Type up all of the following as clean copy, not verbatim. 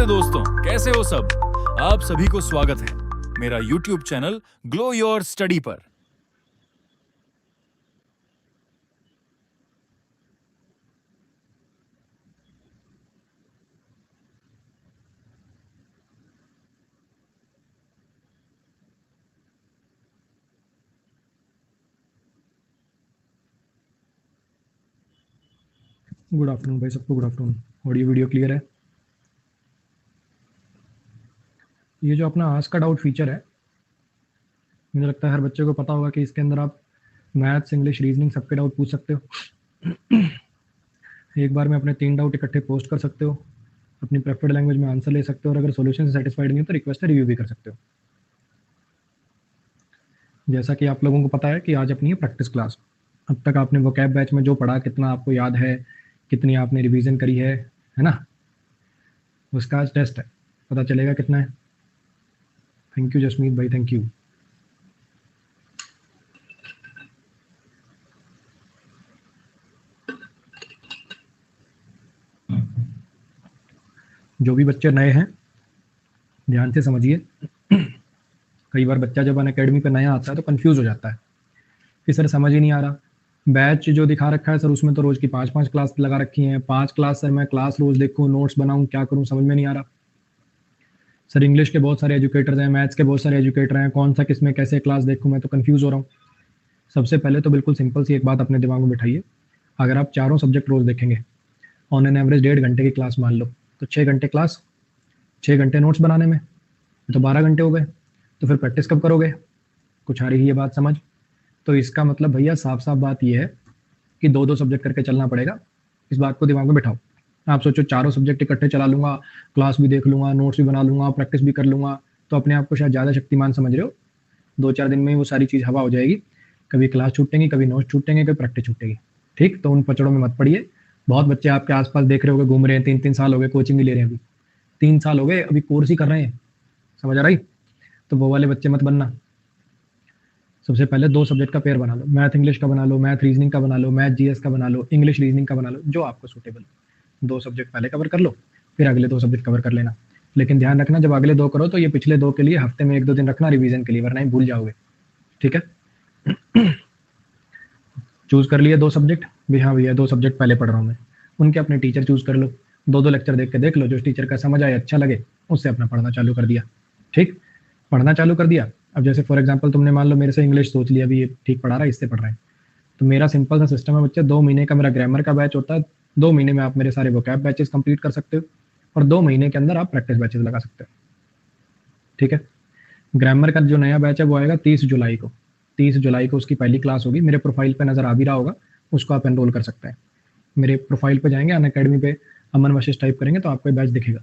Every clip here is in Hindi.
नमस्ते दोस्तों, कैसे हो सब। आप सभी को स्वागत है मेरा YouTube channel glow your study पर। गुड आफ्टरनून भाई सबको, good afternoon. Audio video clear है। ये जो अपना आज का डाउट फीचर है, मुझे लगता है हर बच्चे को पता होगा कि इसके अंदर आप मैथ्स, इंग्लिश, रीजनिंग सबके डाउट पूछ सकते हो। एक बार में अपने 3 डाउट इकट्ठे पोस्ट कर सकते हो, अपनी प्रेफर्ड लैंग्वेज में आंसर ले सकते हो, और अगर सॉल्यूशन से सेटिस्फाइड नहीं हो तो रिक्वेस्ट है रिव्यू भी कर सकते हो। जैसा कि आप लोगों को पता है कि आज अपनी है प्रैक्टिस क्लास। अब तक आपने वोकैब बैच में जो पढ़ा, कितना आपको याद है, कितनी आपने रिवीजन करी है ना। उसका आज टेस्ट है, पता चलेगा कितना है। थैंक यू जसमीत भाई, थैंक यू। जो भी बच्चे नए हैं ध्यान से समझिए। कई बार बच्चा जब अन अकेडमी पर नया आता है तो कंफ्यूज हो जाता है कि सर समझ ही नहीं आ रहा। बैच जो दिखा रखा है सर, उसमें तो रोज की 5-5 क्लास लगा रखी हैं। 5 क्लास सर, मैं क्लास रोज देखूँ, नोट्स बनाऊँ, क्या करूँ, समझ में नहीं आ रहा। सर इंग्लिश के बहुत सारे एजुकेटर्स हैं, मैथ्स के बहुत सारे एजुकेटर हैं, कौन सा किस में कैसे क्लास देखूँ, मैं तो कंफ्यूज हो रहा हूँ। सबसे पहले तो बिल्कुल सिंपल सी एक बात अपने दिमाग में बिठाइए। अगर आप चारों सब्जेक्ट रोज देखेंगे, ऑन एन एवरेज 1.5 घंटे की क्लास मान लो, तो 6 घंटे क्लास, 6 घंटे नोट्स बनाने में, तो 12 घंटे हो गए। तो फिर प्रैक्टिस कब करोगे? कुछ आ रही है ये बात समझ? तो इसका मतलब भैया साफ साफ बात ये है कि 2-2 सब्जेक्ट करके चलना पड़ेगा। इस बात को दिमाग में बिठाओ। आप सोचो चारों सब्जेक्ट इकट्ठे चला लूंगा, क्लास भी देख लूंगा, नोट्स भी बना लूंगा, प्रैक्टिस भी कर लूंगा, तो अपने आप को शायद ज़्यादा शक्तिमान समझ रहे हो। 2-4 दिन में ही वो सारी चीज़ हवा हो जाएगी। कभी क्लास छूटेंगी, कभी नोट्स छूटेंगे, कभी प्रैक्टिस छूटेगी। ठीक, तो उन पचड़ों में मत पड़िए। बहुत बच्चे आपके आसपास देख रहे होगे, घूम रहे हैं, 3-3 साल हो गए, कोचिंग भी ले रहे हैं, अभी 3 साल हो गए, अभी कोर्स ही कर रहे हैं। समझ आ रही? तो वो वाले बच्चे मत बनना। सबसे पहले 2 सब्जेक्ट का पेयर बना लो, मैथ इंग्लिश का बना लो, मैथ रीजनिंग का बना लो, मैथ जीएस का बना लो, इंग्लिश रीजनिंग का बना लो, जो आपको सूटेबल। 2 सब्जेक्ट पहले कवर कर लो, फिर अगले 2 सब्जेक्ट कवर कर लेना। लेकिन ध्यान रखना, जब अगले 2 करो तो ये पिछले 2 के लिए हफ्ते में 1-2 दिन रखना रिवीजन के लिए, वरना ही भूल जाओगे। ठीक है? चूज कर लिए 2 सब्जेक्ट भी, हाँ भैया 2 सब्जेक्ट पहले पढ़ रहा हूँ मैं, उनके अपने टीचर चूज कर लो। 2-2 लेक्चर देख लो, जो टीचर का समझ आए, अच्छा लगे, उससे अपना पढ़ना चालू कर दिया। ठीक, पढ़ना चालू कर दिया। अब जैसे फॉर एग्जाम्पल तुमने मान लो मेरे से इंग्लिश सोच लिया, अभी ये ठीक पढ़ा रहा है, इससे पढ़ रहे हैं, तो मेरा सिंपल सा सिस्टम है बच्चे, 2 महीने का मेरा ग्रामर का बैच होता है। 2 महीने में आप मेरे सारे वोकैब बैचेस कंप्लीट कर सकते हो, और 2 महीने के अंदर आप प्रैक्टिस बैचेस लगा सकते हो। ठीक है? ग्रामर का जो नया बैच है वो आएगा 30 जुलाई को। 30 जुलाई को उसकी पहली क्लास होगी, मेरे प्रोफाइल पे नजर आ भी रहा होगा, उसको आप एनरोल कर सकते हैं। मेरे प्रोफाइल पे जाएंगे, अन अकेडमी पे अमन वशिष्ठ टाइप करेंगे तो आपको बैच दिखेगा।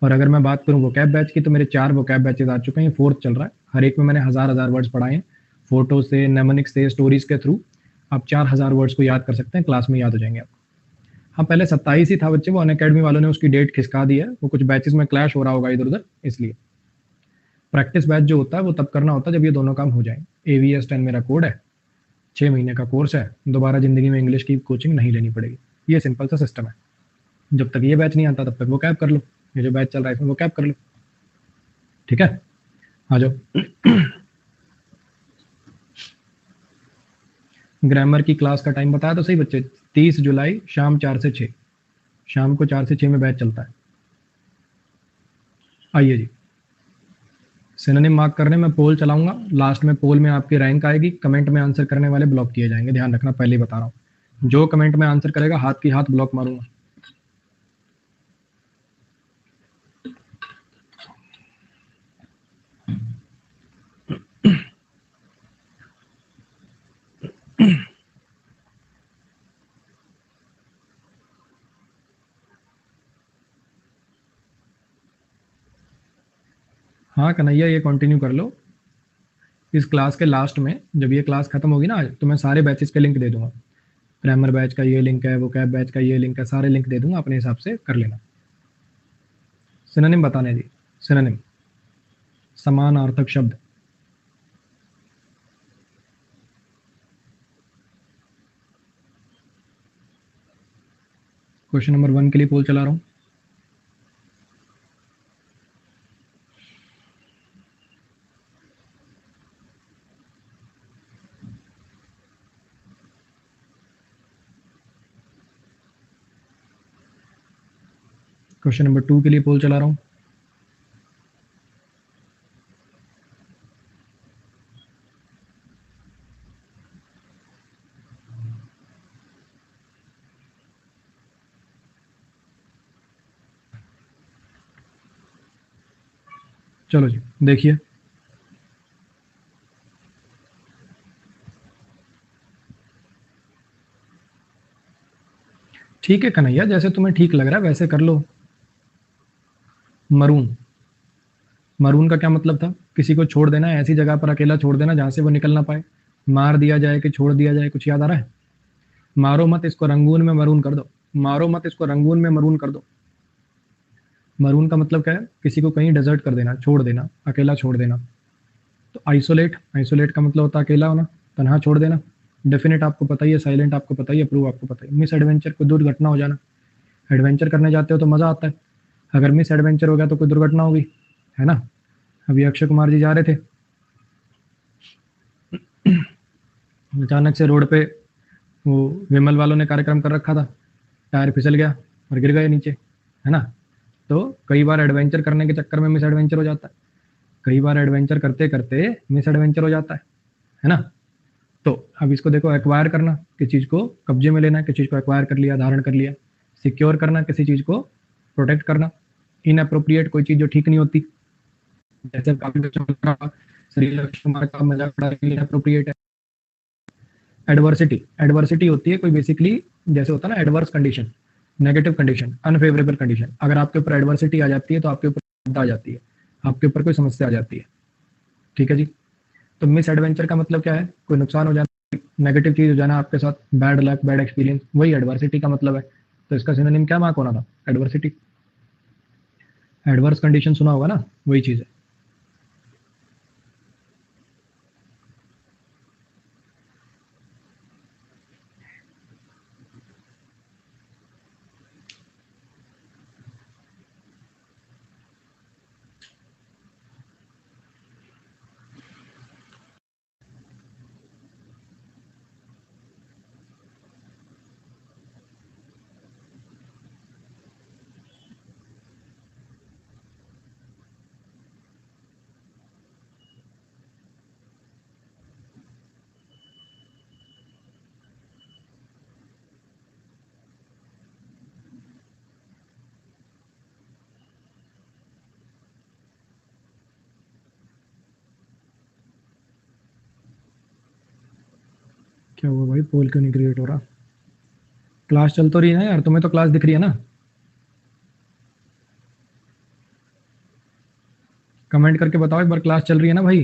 और अगर मैं बात करूँ वोकैब बैच की, तो मेरे 4 वोकैब बैचेस आ चुके हैं, ये 4th चल रहा है। हर एक में मैंने 1000 वर्ड्स पढ़ाए हैं, फोटो से, नेमोनिक से, स्टोरीज के थ्रू। आप 4000 वर्ड्स को याद कर सकते हैं, क्लास में याद हो जाएंगे आप। हाँ, पहले 27 ही था बच्चे, वो अन अकेडमी वालों ने उसकी डेट खिसका दी है, वो कुछ बैचेस में क्लैश हो रहा होगा इधर उधर, इसलिए। प्रैक्टिस बैच जो होता है वो तब करना होता है जब ये दोनों काम हो जाए। AVS10 मेरा कोड है, 6 महीने का कोर्स है, दोबारा जिंदगी में इंग्लिश की कोचिंग नहीं लेनी पड़ेगी। ये सिंपल सा सिस्टम है। जब तक ये बैच नहीं आता तब तक वो कैब कर लो, ये जो बैच चल रहा है इसमें वो कैब कर लो। ठीक है, आ जाओ। ग्रामर की क्लास का टाइम बताया तो सही बच्चे, 30 जुलाई शाम 4 से 6, शाम को 4 से 6 में बैच चलता है। आइए जी, सिनोनिम मार्क करने में पोल चलाऊंगा, लास्ट में पोल में आपकी रैंक आएगी, कमेंट में आंसर करने वाले ब्लॉक किए जाएंगे, ध्यान रखना, पहले ही बता रहा हूँ। जो कमेंट में आंसर करेगा हाथ की हाथ ब्लॉक मारूंगा। हाँ कन्हैया, ये कंटिन्यू कर लो। इस क्लास के लास्ट में जब ये क्लास खत्म होगी ना, तो मैं सारे बैचेस के लिंक दे दूंगा। ग्रामर बैच का ये लिंक है, वोकैब बैच का ये लिंक है, सारे लिंक दे दूंगा, अपने हिसाब से कर लेना। सिनोनिम बताने दी। सिनोनिम, समानार्थक शब्द। क्वेश्चन नंबर 1 के लिए पोल चला रहा हूँ। क्वेश्चन नंबर 2 के लिए पोल चला रहा हूँ। चलो जी देखिए, ठीक है कन्हैया, जैसे तुम्हें ठीक लग रहा है वैसे कर लो। मरून, मरून का क्या मतलब था? किसी को छोड़ देना, ऐसी जगह पर अकेला छोड़ देना जहां से वो निकल ना पाए। मार दिया जाए कि छोड़ दिया जाए, कुछ याद आ रहा है? मारो मत इसको, रंगून में मरून कर दो। मारो मत इसको, रंगून में मरून कर दो। मरून का मतलब क्या है? किसी को कहीं डेजर्ट कर देना, छोड़ देना, अकेला छोड़ देना। तो आइसोलेट, आइसोलेट का मतलब होता है अकेला होना, तनहा छोड़ देना। डेफिनेट आपको पता ही है, साइलेंट आपको पता ही है, प्रूव आपको पता ही है। मिस एडवेंचर, कोई दुर्घटना हो जाना। एडवेंचर करने जाते हो तो मजा आता है, अगर मिस एडवेंचर हो गया तो कोई दुर्घटना होगी, है ना? अभी अक्षय कुमार जी जा रहे थे, अचानक से रोड पे वो विमल वालों ने कार्यक्रम कर रखा था, टायर फिसल गया और गिर गए नीचे, है ना? तो कई बार एडवेंचर करने के चक्कर में मिस एडवेंचर हो जाता है, कई बार एडवेंचर करते करते मिस एडवेंचर हो जाता है ना? तो अब इसको देखो, एक्वायर करना, किसी चीज को कब्जे में लेना, किसी चीज को एक्वायर कर लिया, धारण कर लिया। सिक्योर करना, किसी चीज को प्रोटेक्ट करना। इनअप्रोप्रिएट, कोई चीज जो ठीक नहीं होती, जैसे काफी बच्चों का श्री अक्षय कुमार का मजाक उड़ा के इनअप्रोप्रिएट है। एडवर्सिटी, एडवर्सिटी होती है कोई बेसिकली, जैसे होता है ना adverse condition, negative condition, unfavourable condition. अगर आपके ऊपर एडवर्सिटी आ जाती है तो आपके ऊपर आपदा आ जाती है, आपके ऊपर कोई समस्या आ जाती है। ठीक है जी। तो मिस एडवेंचर का मतलब क्या है? कोई नुकसान हो जाना, नेगेटिव चीज हो जाना आपके साथ, बैड लक, बैड एक्सपीरियंस, वही एडवर्सिटी का मतलब है। तो इसका सिनोनिम क्या मार्क होना था? एडवर्सिटी। एडवर्स कंडीशन सुना होगा ना, वही चीज है। क्या हुआ भाई, पोल क्यों नहीं क्रिएट हो रहा? क्लास चल तो रही है ना यार, तुम्हें तो क्लास दिख रही है ना? कमेंट करके बताओ एक बार, क्लास चल रही है ना भाई?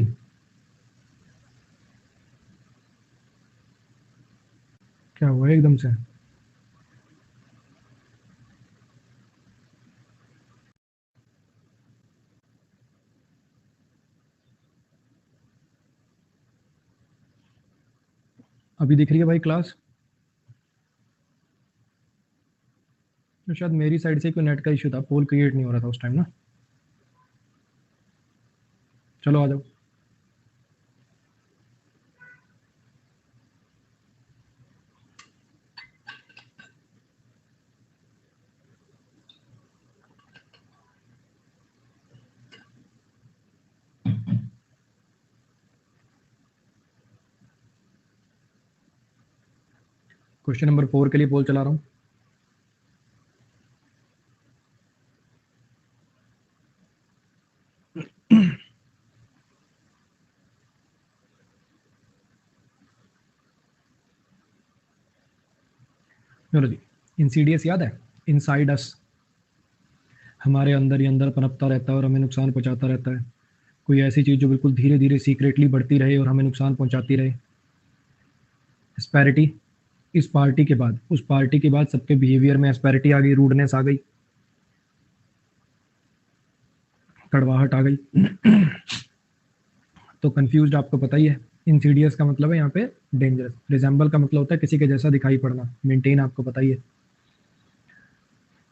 क्या हुआ एकदम से? अभी दिख रही है भाई क्लास? तो शायद मेरी साइड से कोई नेट का इश्यू था, पोल क्रिएट नहीं हो रहा था उस टाइम ना। चलो आ जाओ। क्वेश्चन नंबर 4 के लिए पोल चला रहा हूँ। चलो जी, इंसीडियस याद है? इनसाइड अस, हमारे अंदर ही अंदर पनपता रहता है और हमें नुकसान पहुंचाता रहता है। कोई ऐसी चीज जो बिल्कुल धीरे धीरे सीक्रेटली बढ़ती रहे और हमें नुकसान पहुंचाती रहे। एस्पेरिटी, इस पार्टी के बाद, उस पार्टी के बाद सबके बिहेवियर में एस्पेरिटी आ गई, रूडनेस आ गई, कड़वाहट आ गई। तो कंफ्यूज्ड आपको पता ही है। इंसीडियस का मतलब है यहाँ पे डेंजरस। रिजेंबल का मतलब होता है किसी के जैसा दिखाई पड़ना। मेंटेन आपको पता ही है।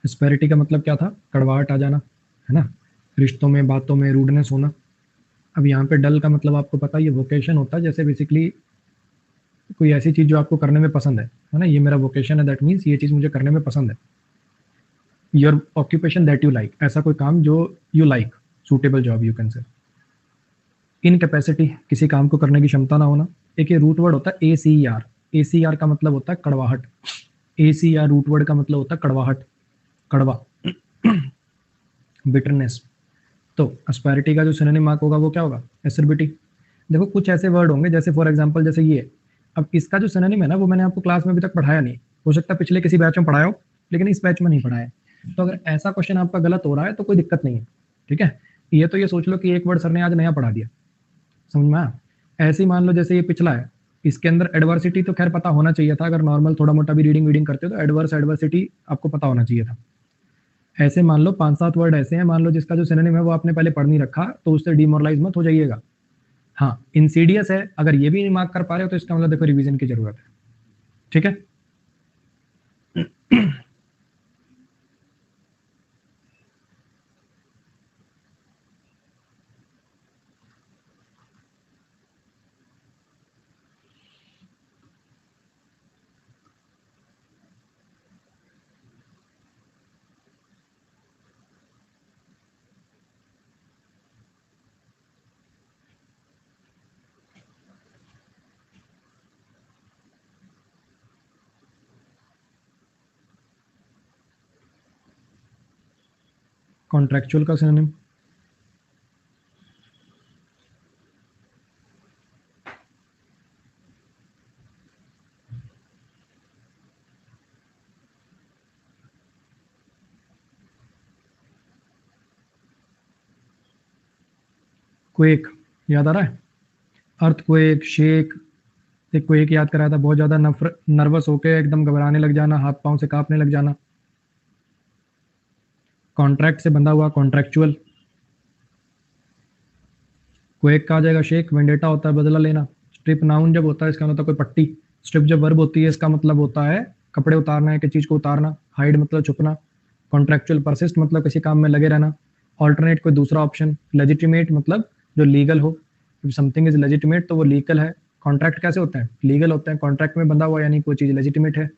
एस्पेरिटी का मतलब क्या था? कड़वाहट आ जाना, है ना? रिश्तों में, बातों में रूडनेस होना। अब यहाँ पे डल का मतलब आपको पता ही है, वोकेशन होता है, जैसे बेसिकली कोई ऐसी चीज जो आपको करने में पसंद है ना? ये मेरा वोकेशन है, दैट मीन्स ये चीज मुझे करने में पसंद है। Your occupation that you like, ऐसा कोई काम जो you like, suitable job you can say. Incapacity, किसी काम को करने की क्षमता ना होना। एक ये रूट वर्ड होता है ACER, ACR का मतलब होता है कड़वाहट, ACR रूट वर्ड का मतलब होता है कड़वाहट, कड़वा, बिटरनेस। तो अस्पेरिटी का जो सिनोनिम मार्क होगा वो क्या होगा? एसिडिटी। देखो कुछ ऐसे वर्ड होंगे जैसे फॉर एग्जांपल जैसे ये, अब इसका जो सिनोनिम है ना वो मैंने आपको क्लास में अभी तक पढ़ाया नहीं, हो सकता है पिछले किसी बैच में पढ़ाया हो लेकिन इस बैच में नहीं पढ़ाया है। तो अगर ऐसा क्वेश्चन आपका गलत हो रहा है तो कोई दिक्कत नहीं है, ठीक है। ये तो ये सोच लो कि एक वर्ड सर ने आज नया पढ़ा दिया, समझ में आया। ऐसे ही मान लो जैसे ये पिछला है, इसके अंदर एडवर्सिटी तो खैर पता होना चाहिए था, अगर नॉर्मल थोड़ा मोटा भी रीडिंग वीडिंग करते हो तो एडवर्सिटी आपको पता होना चाहिए था। ऐसे मान लो 5-7 वर्ड ऐसे हैं, मान लो जिसका जो सिनोनिम है वो आपने पहले पढ़ नहीं रखा, तो उससे डिमोरलाइज मत हो जाइएगा। हाँ इंसीडियस है, अगर ये भी नहीं मार्क कर पा रहे हो तो इसका मतलब देखो रिवीजन की जरूरत है, ठीक है। कॉन्ट्रेक्चुअल का सिनोनिम, क्वेक याद आ रहा है? Earthquake, shake. एक क्वेक याद कराया था, बहुत ज्यादा नर्वस होके एकदम घबराने लग जाना, हाथ पांव से कांपने लग जाना। कॉन्ट्रैक्ट से बंधा हुआ, कॉन्ट्रेक्चुअल। क्वेक का आ जाएगा शेक, वेंडेटा होता है बदला लेना। स्ट्रिप नाउन जब होता है इसका मतलब कोई पट्टी, स्ट्रिप जब वर्ब होती है इसका मतलब होता है कपड़े उतारना है, किसी चीज को उतारना। हाइड मतलब छुपना। कॉन्ट्रेक्चुअल परसिस्ट मतलब किसी काम में लगे रहना। ऑल्टरनेट कोई दूसरा ऑप्शन। लेजिटिमेट मतलब जो लीगल हो, इफ समथिंग इज लेजिटिमेट तो वो लीगल है। कॉन्ट्रैक्ट कैसे होते हैं? लीगल होते हैं, कॉन्ट्रैक्ट में बंधा हुआ यानी कोई चीज लेजिटिमेट है।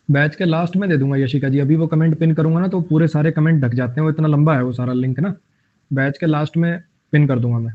बैच के लास्ट में दे दूंगा यशिका जी, अभी वो कमेंट पिन करूंगा ना तो पूरे सारे कमेंट ढक जाते हैं, वो इतना लंबा है वो सारा लिंक ना। बैच के लास्ट में पिन कर दूंगा मैं।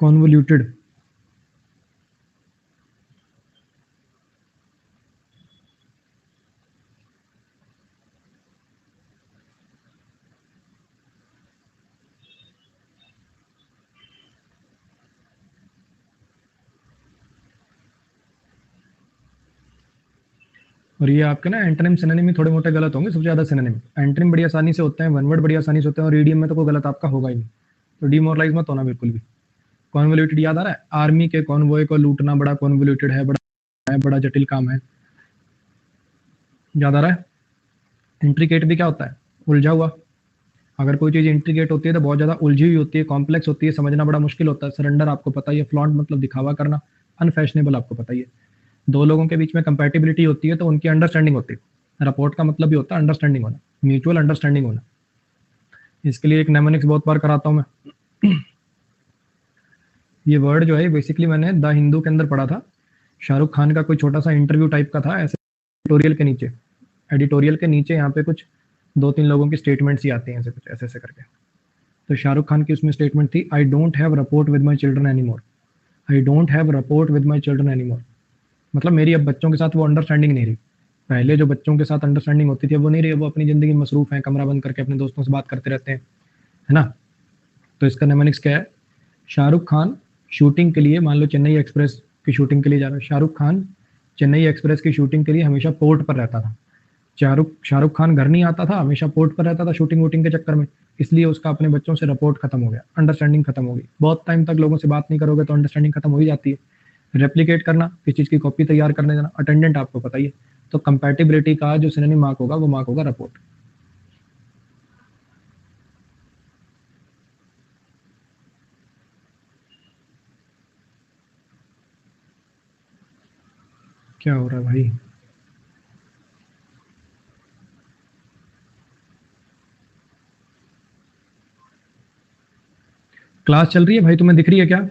कॉन्वोल्यूटेड, और ये आपके ना एंटोनिम सिनोनिम ही थोड़े मोटे गलत होंगे सबसे ज्यादा। सिनोनिम एंटोनिम बड़ी आसानी से होते हैं, वन वर्ड बड़ी आसानी से होते हैं, और ईडीएम में तो कोई गलत आपका होगा ही नहीं, तो डिमोरलाइज मत होना बिल्कुल भी। कॉन्वोल्यूटेड याद आ रहा है? आर्मी के कॉन्वॉय को लूटना बड़ा कॉन्वोल्यूटेड है, बड़ा जटिल काम है, याद आ रहा है? इंट्रिकेट भी क्या होता है? उलझा हुआ। अगर कोई चीज इंट्रिकेट होती है तो बहुत ज्यादा उलझी हुई होती है, कॉम्प्लेक्स होती है, समझना बड़ा मुश्किल होता है। सरेंडर आपको पता ही है, फ्लॉन्ट मतलब दिखावा करना। अनफैशनेबल आपको पता ही है। दो लोगों के बीच में कंपैटिबिलिटी होती है तो उनकी अंडरस्टैंडिंग होती है। रपोर्ट का मतलब भी होता है अंडरस्टैंडिंग होना, म्यूचुअल अंडरस्टैंडिंग होना। इसके लिए एक नेमोनिक्स बहुत बार कराता हूं मैं। ये वर्ड जो है बेसिकली मैंने द हिंदू के अंदर पढ़ा था, शाहरुख खान का कोई छोटा सा इंटरव्यू टाइप का था, ऐसे एडिटोरियल के नीचे यहाँ पे कुछ 2-3 लोगों की स्टेटमेंट्स ही आती हैं ऐसे कुछ ऐसे ऐसे करके। तो शाहरुख खान की उसमें स्टेटमेंट थी, I don't have report with my children any more. I don't have report with my children any more मतलब मेरी अब बच्चों के साथ वो अंडरस्टैंडिंग नहीं रही। पहले जो बच्चों के साथ अंडरस्टैंडिंग होती थी, अब वो नहीं रही, वो अपनी ज़िंदगी में मसरूफ़ हैं, कमरा बंद करके अपने दोस्तों से बात करते रहते हैं, है ना? तो इसका नेमोनिक्स क्या है? शाहरुख खान शूटिंग के लिए, मान लो चेन्नई एक्सप्रेस की शूटिंग के लिए जा रहा है, शाहरुख खान चेन्नई एक्सप्रेस की शूटिंग के लिए हमेशा पोर्ट पर रहता था। शाहरुख खान घर नहीं आता था, हमेशा पोर्ट पर रहता था शूटिंग वूटिंग के चक्कर में, इसलिए उसका अपने बच्चों से रपोर्ट खत्म हो गया, अंडरस्टैंडिंग खत्म हो गई। बहुत टाइम तक लोगों से बात नहीं करोगे तो अंडरस्टैंडिंग खत्म हो ही जाती है। रेप्लिकेट करना, किसी चीज़ की कॉपी तैयार करने देना, अटेंडेंट आपको पता ही है। तो कंपैटिबिलिटी का जो सिनोनिम मार्क होगा वो मार्क होगा रपोर्ट। क्या हो रहा है भाई? क्लास चल रही है भाई, तुम्हें दिख रही है क्या?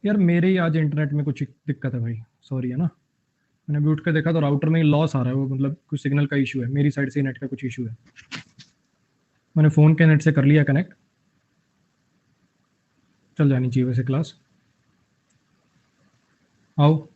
यार मेरे ही आज इंटरनेट में कुछ दिक्कत है भाई, सॉरी, है ना? मैंने म्यूट कर देखा तो राउटर में लॉस आ रहा है, वो मतलब कुछ सिग्नल का इशू है, मेरी साइड से नेट का कुछ इशू है। मैंने फ़ोन के नेट से कर लिया कनेक्ट, चल जानी चाहिए वैसे क्लास। आओ।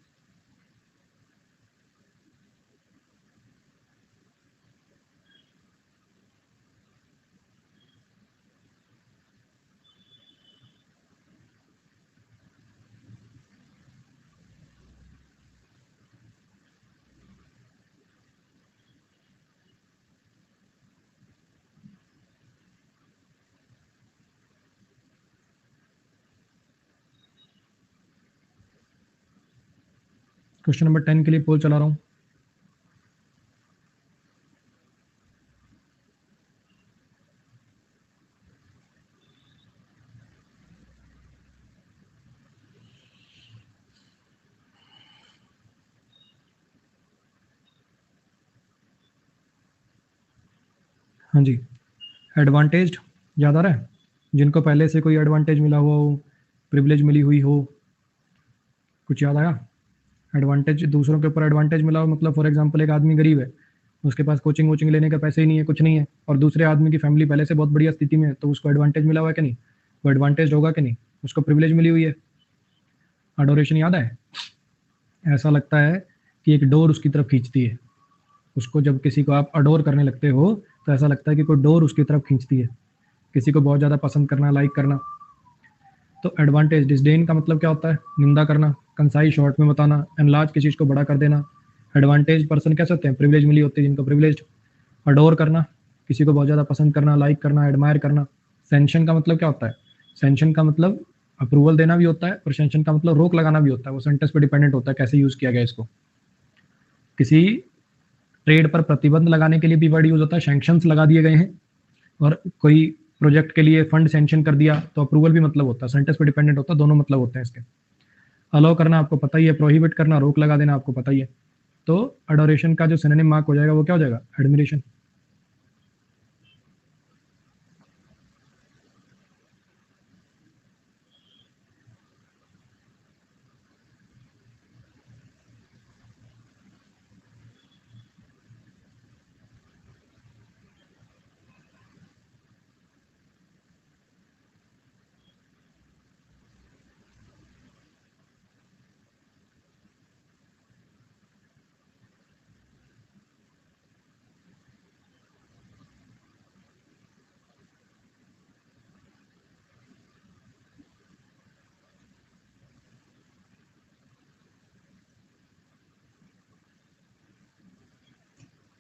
क्वेश्चन नंबर 10 के लिए पोल चला रहा हूँ। हाँ जी। एडवांटेज याद आ रहा है? जिनको पहले से कोई एडवांटेज मिला हुआ हो, प्रिविलेज मिली हुई हो, कुछ याद आया? एडवांटेज, दूसरों के ऊपर एडवांटेज मिला हो मतलब फॉर एग्जांपल एक आदमी गरीब है, उसके पास कोचिंग वोचिंग लेने का पैसे ही नहीं है, कुछ नहीं है, और दूसरे आदमी की फैमिली पहले से बहुत बढ़िया स्थिति में है, तो उसको एडवांटेज मिला हुआ है कि नहीं? वो एडवांटेज होगा कि नहीं? उसको प्रिविलेज मिली हुई है। अडोरेशन याद है? ऐसा लगता है कि एक डोर उसकी तरफ खींचती है उसको। जब किसी को आप अडोर करने लगते हो तो ऐसा लगता है कि कोई डोर उसकी तरफ खींचती है। किसी को बहुत ज़्यादा पसंद करना, लाइक करना। तो एडवांटेज, डिसडेन का मतलब क्या होता है? निंदा करना, कंसाई शॉर्ट में बताना, एनलार्ज की चीज़ को बड़ा कर देना। एडवांटेज पर्सन कैसे होते हैं? प्रिविलेज मिली होती है जिनको प्रिविलेज। अडोर करना, किसी को बहुत ज़्यादा पसंद करना, लाइक करना, एडमायर करना। सेंशन का मतलब क्या होता है? सेंशन का मतलब अप्रूवल देना भी होता है, और सेंशन का मतलब रोक लगाना भी होता है। वो सेंटेंस पे डिपेंडेंट होता है कैसे यूज़ किया गया इसको। किसी ट्रेड पर प्रतिबंध लगाने के लिए भी वर्ड यूज़ होता है, सैंक्शंस लगा दिए गए हैं। और कोई प्रोजेक्ट के लिए फंड सैंक्शन कर दिया तो अप्रूवल भी मतलब होता है, सेंटेंस पे डिपेंडेंट होता है, दोनों मतलब होते हैं इसके। अलाउ करना आपको पता ही है, प्रोहिबिट करना, रोक लगा देना आपको पता ही है। तो अडोरेशन का जो सिनोनिम मार्क हो जाएगा वो क्या हो जाएगा? एडमिरेशन।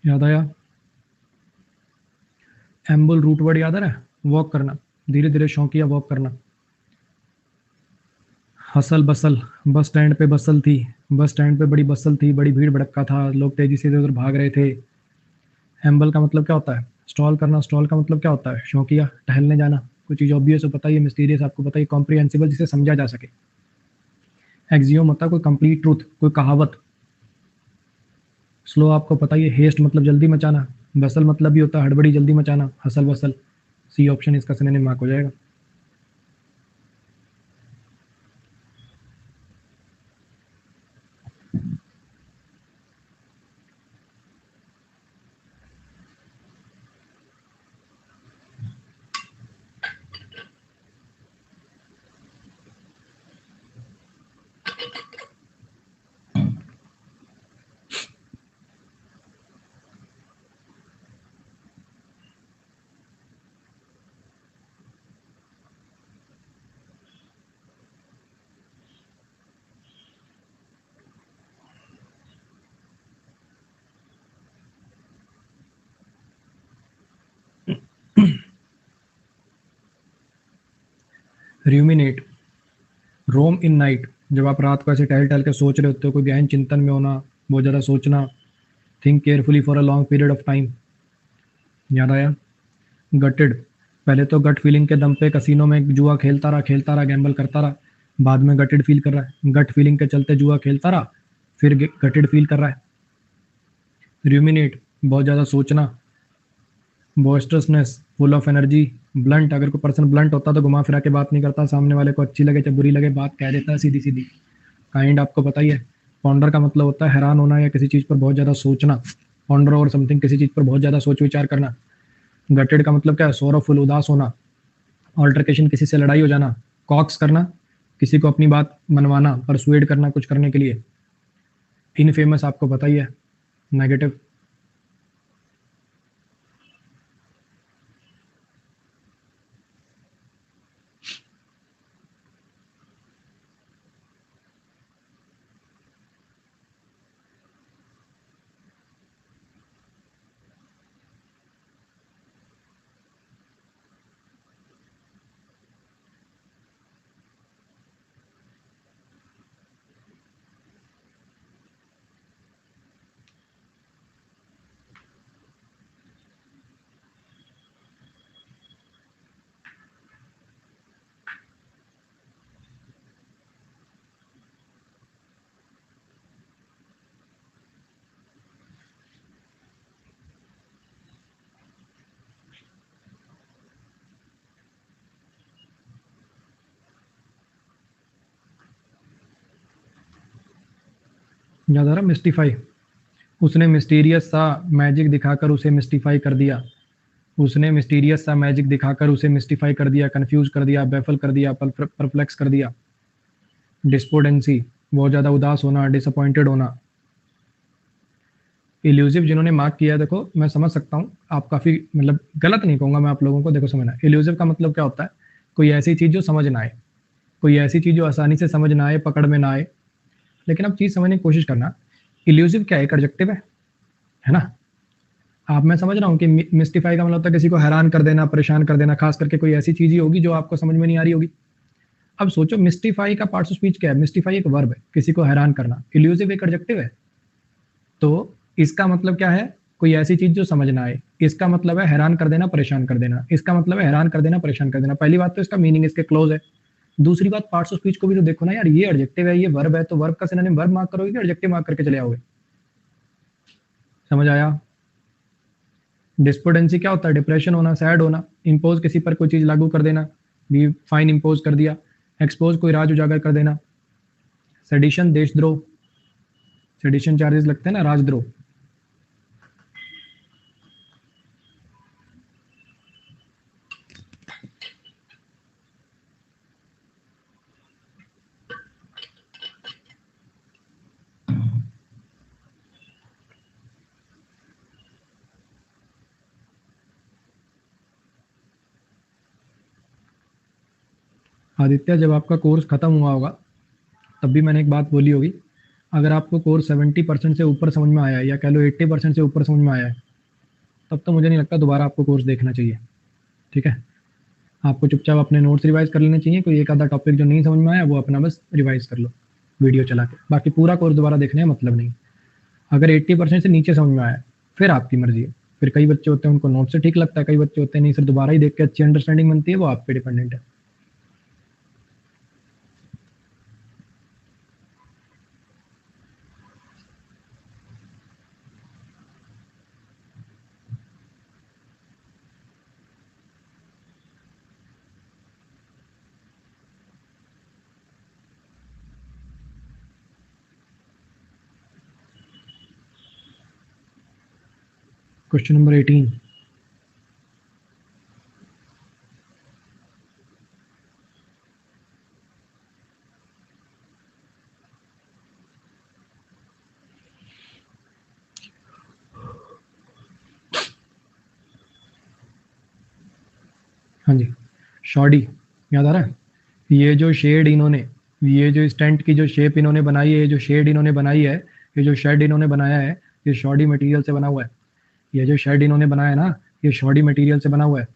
याद आया? एम्बुल रूट वर्ड याद आ रहा है? वॉक करना, धीरे धीरे शौकिया वॉक करना। हसल बसल, बस स्टैंड पे बसल थी, बस स्टैंड पे बड़ी बसल थी, बड़ी भीड़ भड़क्का था, लोग तेजी से इधर उधर भाग रहे थे। एम्बल का मतलब क्या होता है? स्टॉल करना। स्टॉल का मतलब क्या होता है? शौकिया, टहलने जाना। कोई चीज़ ऑब्वियस हो, पता ही है, मिस्टीरियस आपको पता ही, कॉम्प्रिहेंसिबल, जिसे समझा जा सके। एक्सियोम होता है कोई कंप्लीट ट्रूथ, कोई कहावत। स्लो आपको पता ही है, हेस्ट मतलब जल्दी मचाना, बसल मतलब भी होता है हड़बड़ी, जल्दी मचाना, हसल बसल। सी ऑप्शन इसका सिनोनिम मार्क हो जाएगा। र्यूमिनेट, रोम इन नाइट, जब आप रात को ऐसे टहल टहल के सोच रहे होते हो, कोई गहन चिंतन में होना, बहुत ज़्यादा सोचना। Think carefully for a long period of time. याद आया? गटेड, पहले तो गट फीलिंग के दम पे कसिनो में जुआ खेलता रहा, गैम्बल करता रहा, बाद में गटेड फील कर रहा है, गट फीलिंग के चलते जुआ खेलता रहा, फिर गटेड फील कर रहा है। र्यूमिनेट, बहुत ज़्यादा सोचना। बॉयस्टरसनेस, फुल ऑफ एनर्जी। ब्लंट, अगर कोई पर्सन ब्लंट होता तो घुमा फिरा के बात नहीं करता, सामने वाले को अच्छी लगे चाहे बुरी लगे बात कह देता है सीधी सीधी। काइंड आपको पता ही है। पॉन्डर का मतलब होता है हैरान होना या किसी चीज़ पर बहुत ज़्यादा सोचना। पॉन्डर और समथिंग, किसी चीज़ पर बहुत ज़्यादा सोच विचार करना। गटेड का मतलब क्या है? सोरफुल, उदास होना। ऑल्टरकेशन, किसी से लड़ाई हो जाना। कॉक्स करना, किसी को अपनी बात मनवाना, परसुएड करना कुछ करने के लिए। इनफेमस आपको पता ही है, नेगेटिव। याद आ रहा? मिस्टीफाई, उसने मिस्टीरियस सा मैजिक दिखाकर उसे मिस्टीफाई कर दिया। उसने मिस्टीरियस सा मैजिक दिखाकर उसे मिस्टीफाई कर दिया, कंफ्यूज कर दिया, बेफल कर दिया, परप्लेक्स कर दिया। डिस्पोडेंसी, बहुत ज़्यादा उदास होना, डिसअपॉइंटेड होना। इल्यूसिव जिन्होंने मार्क किया है, देखो मैं समझ सकता हूँ, आप काफ़ी मतलब गलत नहीं कहूँगा मैं आप लोगों को, देखो समझना। इल्यूसिव का मतलब क्या होता है? कोई ऐसी चीज़ जो समझ ना आए, कोई ऐसी चीज़ जो आसानी से समझ ना आए, पकड़ में ना आए। लेकिन आप चीज़ समझने की कोशिश करना, इल्यूसिव क्या है? एक एडजेक्टिव है ना? आप, मैं समझ रहा हूँ कि मिस्टिफाई का मतलब होता है किसी को हैरान कर देना, परेशान कर देना, खास करके कोई ऐसी चीज़ ही होगी जो आपको समझ में नहीं आ रही होगी। अब सोचो, मिस्टिफाई का पार्ट्स ऑफ स्पीच क्या है? मिस्टिफाई एक वर्ब है, किसी को हैरान करना। इल्यूसिव एक एडजेक्टिव है। तो इसका मतलब क्या है? कोई ऐसी चीज जो समझ ना आए। इसका मतलब है हैरान कर देना, परेशान कर देना। इसका मतलब है हैरान कर देना, परेशान कर देना। पहली बात तो इसका मीनिंग इसके क्लोज है। दूसरी बात, पार्ट्स ऑफ स्पीच को भी तो देखो ना यार, ये एडजेक्टिव है, ये वर्ब है, तो वर्ब का सिनोनिम वर्ब मार्क करोगे कि एडजेक्टिव मार्क करके चले आओगे? समझ आया? डिस्पोडेंसी क्या होता है? डिप्रेशन होना, सैड होना। इंपोज, किसी पर कोई चीज लागू कर देना, भी फाइन इंपोज कर दिया। एक्सपोज, कोई राज उजागर कर देना। सेडिशन, देशद्रोह। सेडिशन चार्जेस लगते हैं ना, राजद्रोह। आदित्य, जब आपका कोर्स खत्म हुआ होगा तब भी मैंने एक बात बोली होगी, अगर आपको कोर्स 70% से ऊपर समझ में आया है, या कह लो 80% से ऊपर समझ में आया है, तब तो मुझे नहीं लगता दोबारा आपको कोर्स देखना चाहिए। ठीक है, आपको चुपचाप अपने नोट्स रिवाइज कर लेने चाहिए। कोई एक आधा टॉपिक जो नहीं समझ में आया वो अपना बस रिवाइज कर लो वीडियो चला के, बाकी पूरा कोर्स दोबारा देखने का मतलब नहीं। अगर 80% से नीचे समझ में आया फिर आपकी मर्जी है। फिर कई बच्चे होते हैं उनको नोट से ठीक लगता है, कई बच्चे होते हैं नहीं सर दोबारा ही देख के अच्छी अंडरस्टैंडिंग बनती है, वो आप पे डिपेंडेंट है। Question number 18। हाँ जी, शॉडी याद आ रहा है? ये जो शेड इन्होंने, ये जो स्टेंट की जो शेप इन्होंने बनाई है, ये जो शेड इन्होंने बनाई है, ये जो शेड इन्होंने बनाया है, ये शॉडी मटेरियल से बना हुआ है। ये जो शेड इन्होंने बनाया है ना, ये शॉडी मटेरियल से बना हुआ है।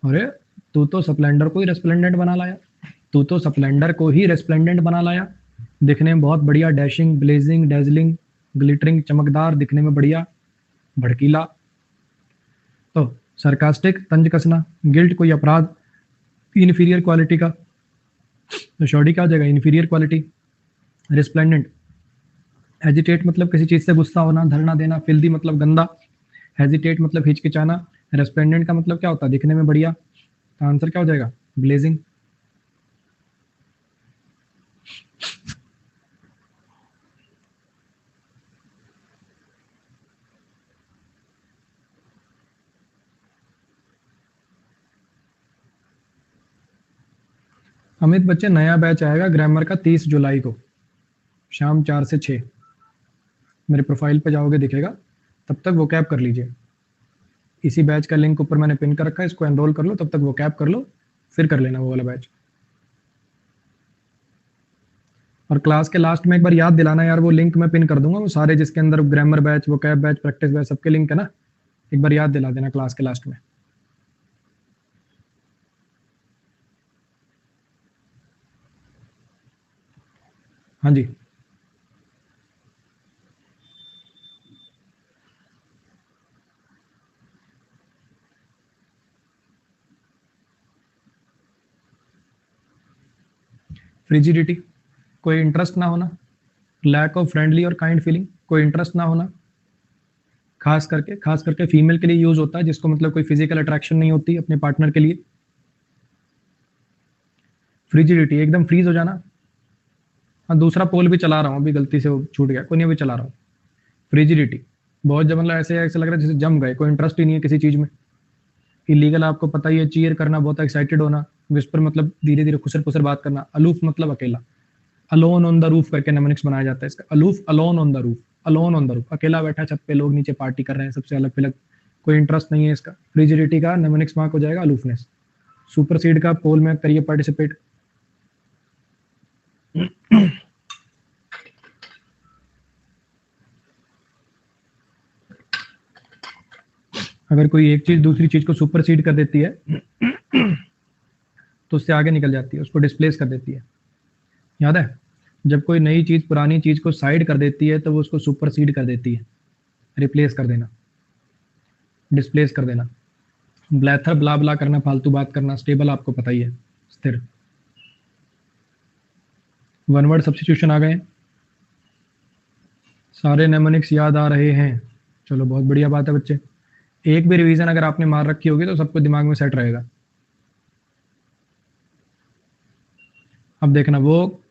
अरे तू तो स्प्लेंडर को ही रेस्प्लेंडेंट बना लाया, तू तो स्प्लेंडर को ही रेस्प्लेंडेंट बना लाया। दिखने में बहुत बढ़िया, डैशिंग, ब्लेजिंग, डेजलिंग, ग्लिटरिंग, चमकदार, दिखने में बढ़िया, भड़कीला। तो सरकास्टिक, तंज कसना, गिल्ट कोई अपराध, इन्फीरियर क्वालिटी का। तो शॉडी क्या हो जाएगा? Inferior quality. रिस्प्लेंडेंट, हेजिटेट मतलब किसी चीज से गुस्सा होना, धरना देना। फिल्दी मतलब गंदा, हेजिटेट मतलब हिचकिचाना। रेस्प्लेंडेंट का मतलब क्या होता है? दिखने में बढ़िया। तो आंसर क्या हो जाएगा? ब्लेजिंग। अमित बच्चे, नया बैच आएगा ग्रामर का 30 जुलाई को शाम 4 से 6। मेरे प्रोफाइल पे जाओगे दिखेगा, तब तक वो कैब कर लीजिए। इसी बैच का लिंक ऊपर मैंने पिन कर रखा है, इसको एनरोल कर लो, तब तक वो कैब कर लो, फिर कर लेना वो वाला बैच। और क्लास के लास्ट में एक बार याद दिलाना यार, वो लिंक मैं पिन कर दूंगा, वो सारे जिसके अंदर ग्रामर बैच, वो कैब बैच, प्रैक्टिस बैच, सबके लिंक है ना, एक बार याद दिला देना क्लास के लास्ट में। हाँ जी, फ्रिजिडिटी, कोई इंटरेस्ट ना होना। लैक ऑफ फ्रेंडली और काइंड फीलिंग, कोई इंटरेस्ट ना होना। खास करके फीमेल के लिए यूज होता है, जिसको मतलब कोई फिजिकल अट्रैक्शन नहीं होती अपने पार्टनर के लिए। फ्रिजिडिटी, एकदम फ्रीज हो जाना। हाँ, दूसरा पोल भी चला रहा हूँ, अभी गलती से वो छूट गया, कोई नहीं, अभी चला रहा हूँ। फ्रिजिडिटी, बहुत जब मतलब ऐसे ऐसे लग रहा है जैसे जम गए, कोई इंटरेस्ट ही नहीं है किसी चीज में। इलीगल आपको पता ही है, चीयर करना, बहुत एक्साइटेड होना। विस्पर मतलब धीरे धीरे खुसर खुसर बात करना। अलूफ मतलब अकेला। अलोन ऑन द रूफ करके नेमोनिक्स बनाया जाता है इसका। Aloof, alone on the roof, alone on the roof, अकेला बैठा छत पे, लोग नीचे पार्टी कर रहे हैं, सबसे अलग अलग, कोई इंटरेस्ट नहीं है इसका। फ्रिजिडिटी का नेमोनिक्स मार्क हो जाएगा अलूफनेस। सुपरसीड का पोल में करिए पार्टिसिपेट। अगर कोई एक चीज दूसरी चीज को सुपरसीड कर देती है तो उससे आगे निकल जाती है, उसको डिस्प्लेस कर देती है। याद है, जब कोई नई चीज पुरानी चीज को साइड कर देती है तो वो उसको सुपरसीड कर देती है। रिप्लेस कर देना, डिस्प्लेस कर देना। ब्लैथर, ब्ला ब्ला करना, फालतू बात करना। स्टेबल आपको पता ही है, स्थिर। वन वर्ड सब्स्टिट्यूशन आ गए, सारे नेमोनिक्स याद आ रहे हैं। चलो बहुत बढ़िया बात है बच्चे। एक भी रिवीजन अगर आपने मार रखी होगी तो सबको दिमाग में सेट रहेगा। अब देखना, वो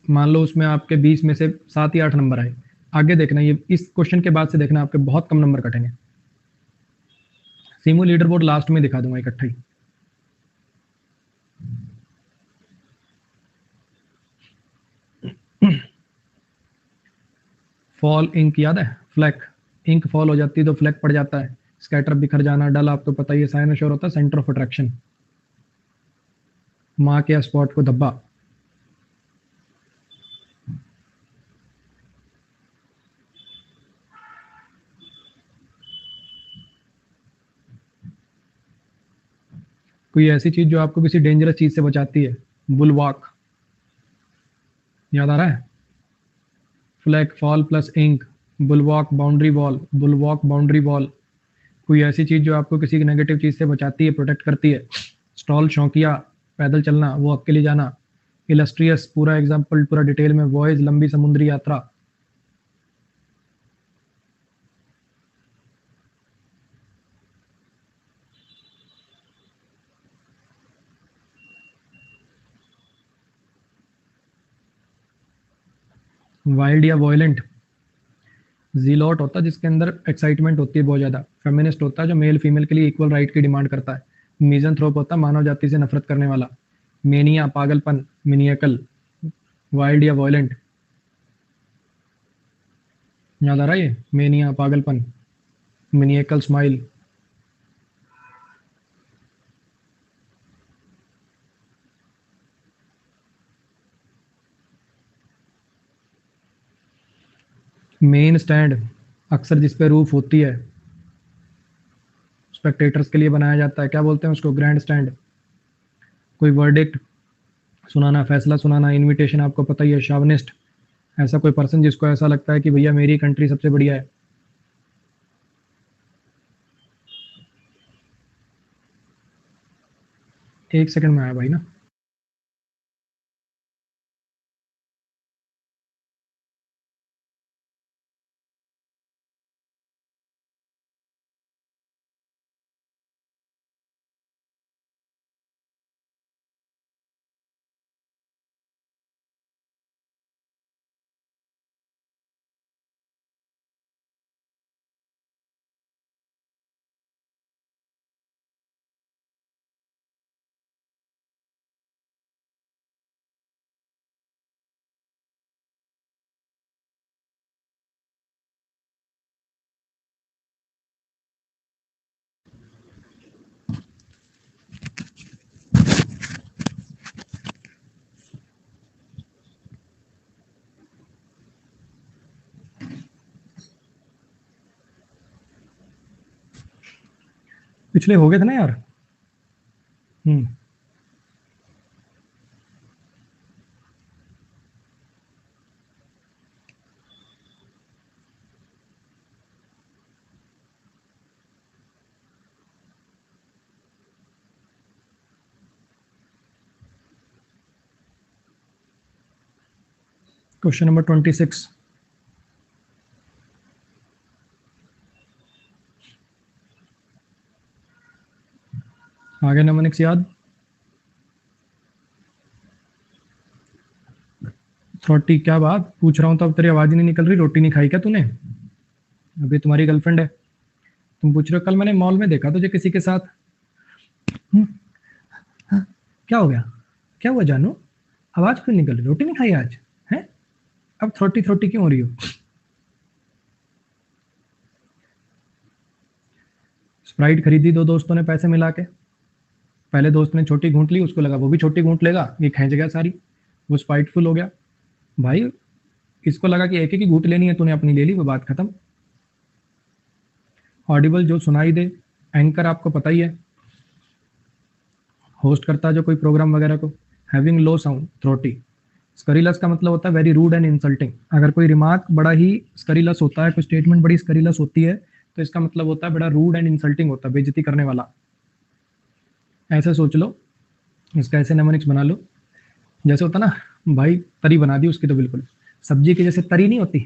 मान लो उसमें आपके 20 में से 7 या 8 नंबर आए, आगे देखना, ये इस क्वेश्चन के बाद से देखना आपके बहुत कम नंबर कटेंगे। सीमो लीडर बोर्ड लास्ट में दिखा दूंगा इकट्ठा ही। फॉल इंक याद है? फ्लैक, इंक फॉल हो जाती है तो फ्लैक पड़ जाता है। स्कैटर, बिखर जाना। डल आपको पता ही है, साइनोशोर होता है सेंटर ऑफ अट्रैक्शन। मार्क या स्पॉट को धब्बा। कोई ऐसी चीज जो आपको किसी डेंजरस चीज से बचाती है, बुलवॉक, याद आ रहा है? Flag fall plus ink, bulwark boundary wall, bulwark boundary wall. कोई ऐसी चीज जो आपको किसी नेगेटिव चीज से बचाती है, प्रोटेक्ट करती है। स्टॉल शौकिया, पैदल चलना, वो अकेले जाना। इलस्ट्रियस, पूरा एग्जाम्पल, पूरा डिटेल में। वॉयज, लंबी समुद्री यात्रा। वाइल्ड या वॉयलेंट, जीलॉट होता है जिसके अंदर एक्साइटमेंट होती है बहुत ज्यादा। फेमिनिस्ट होता है जो मेल फीमेल के लिए इक्वल राइट की डिमांड करता है। मीजनथ्रोप होता है मानव जाति से नफरत करने वाला। मेनिया, पागलपन, मिनियकल। वाइल्ड या वॉयलेंट, याद आ रहा है ये? मेनिया, पागलपन, मिनियकल, स्माइल। मेन स्टैंड, अक्सर जिस पे रूफ होती है, स्पेक्टेटर्स के लिए बनाया जाता है, क्या बोलते हैं उसको? Grand stand. कोई वर्डिक्ट सुनाना, फैसला सुनाना। इनविटेशन आपको पता ही है। शावनिस्ट, ऐसा कोई पर्सन जिसको ऐसा लगता है कि भैया मेरी कंट्री सबसे बढ़िया है। एक सेकंड में आया भाई ना। पिछले हो गए थे ना यार। Question number 26। आगे नमनिक्स याद? थ्रोटी, क्या बात पूछ रहा हूँ तो अब तेरी आवाज ही नहीं निकल रही। रोटी नहीं खाई क्या तूने? अभी तुम्हारी गर्लफ्रेंड है, तुम पूछ रहे हो कल मैंने मॉल में देखा तुझे किसी के साथ। हाँ, क्या हो गया? क्या हुआ जानू? आवाज क्यों निकल रही? रोटी नहीं खाई आज है? अब थ्रोटी थ्रोटी क्यों हो रही हो? स्प्राइट खरीदी दो दोस्तों ने पैसे मिला के। पहले दोस्त ने छोटी घूंट ली, उसको लगा वो भी छोटी घूंट लेगा, ये खींच गया सारी, वो स्पाइटफुल हो गया। भाई इसको लगा कि एक एक ही घूंट लेनी है, तूने अपनी ले ली, वो बात खत्म। ऑडिबल, जो सुनाई दे। एंकर आपको पता ही है, होस्ट करता है जो कोई प्रोग्राम वगैरह को। Having low sound, थ्रोटी। स्करीलस का मतलब होता है वेरी रूड एंड इंसल्टिंग। अगर कोई रिमार्क बड़ा ही स्करीलस होता है, कोई स्टेटमेंट बड़ी स्करीलस होती है, तो इसका मतलब होता है बड़ा रूड एंड इंसल्टिंग होता है, बेइज्जती करने वाला। ऐसे सोच लो, इसका ऐसे नेमोनिक्स बना लो। जैसे होता ना भाई, तरी बना दी उसकी, तो बिल्कुल सब्जी की जैसे तरी नहीं होती,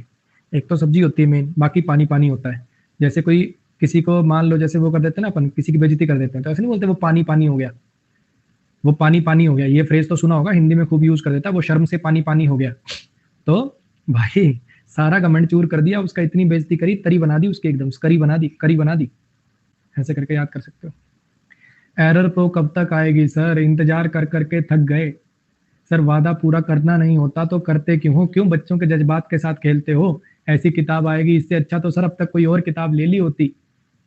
एक तो सब्जी होती है मेन, बाकी पानी पानी होता है। जैसे कोई किसी को मान लो जैसे वो कर देते हैं ना अपन, किसी की बेइज्जती कर देते हैं, तो ऐसे नहीं बोलते वो पानी पानी हो गया, वो पानी पानी हो गया। ये फ्रेज तो सुना होगा, हिंदी में खूब यूज कर देता है, वो शर्म से पानी पानी हो गया। तो भाई सारा कमेंट चूर कर दिया उसका, इतनी बेइज्जती करी, तरी बना दी उसकी, एकदम करी बना दी, करी बना दी। ऐसे करके याद कर सकते हो। एरर प्रो कब तक आएगी सर? इंतजार कर करके थक गए सर। वादा पूरा करना नहीं होता तो करते क्यों हो? क्यों बच्चों के जज्बात के साथ खेलते हो? ऐसी किताब आएगी, इससे अच्छा तो सर अब तक कोई और किताब ले ली होती,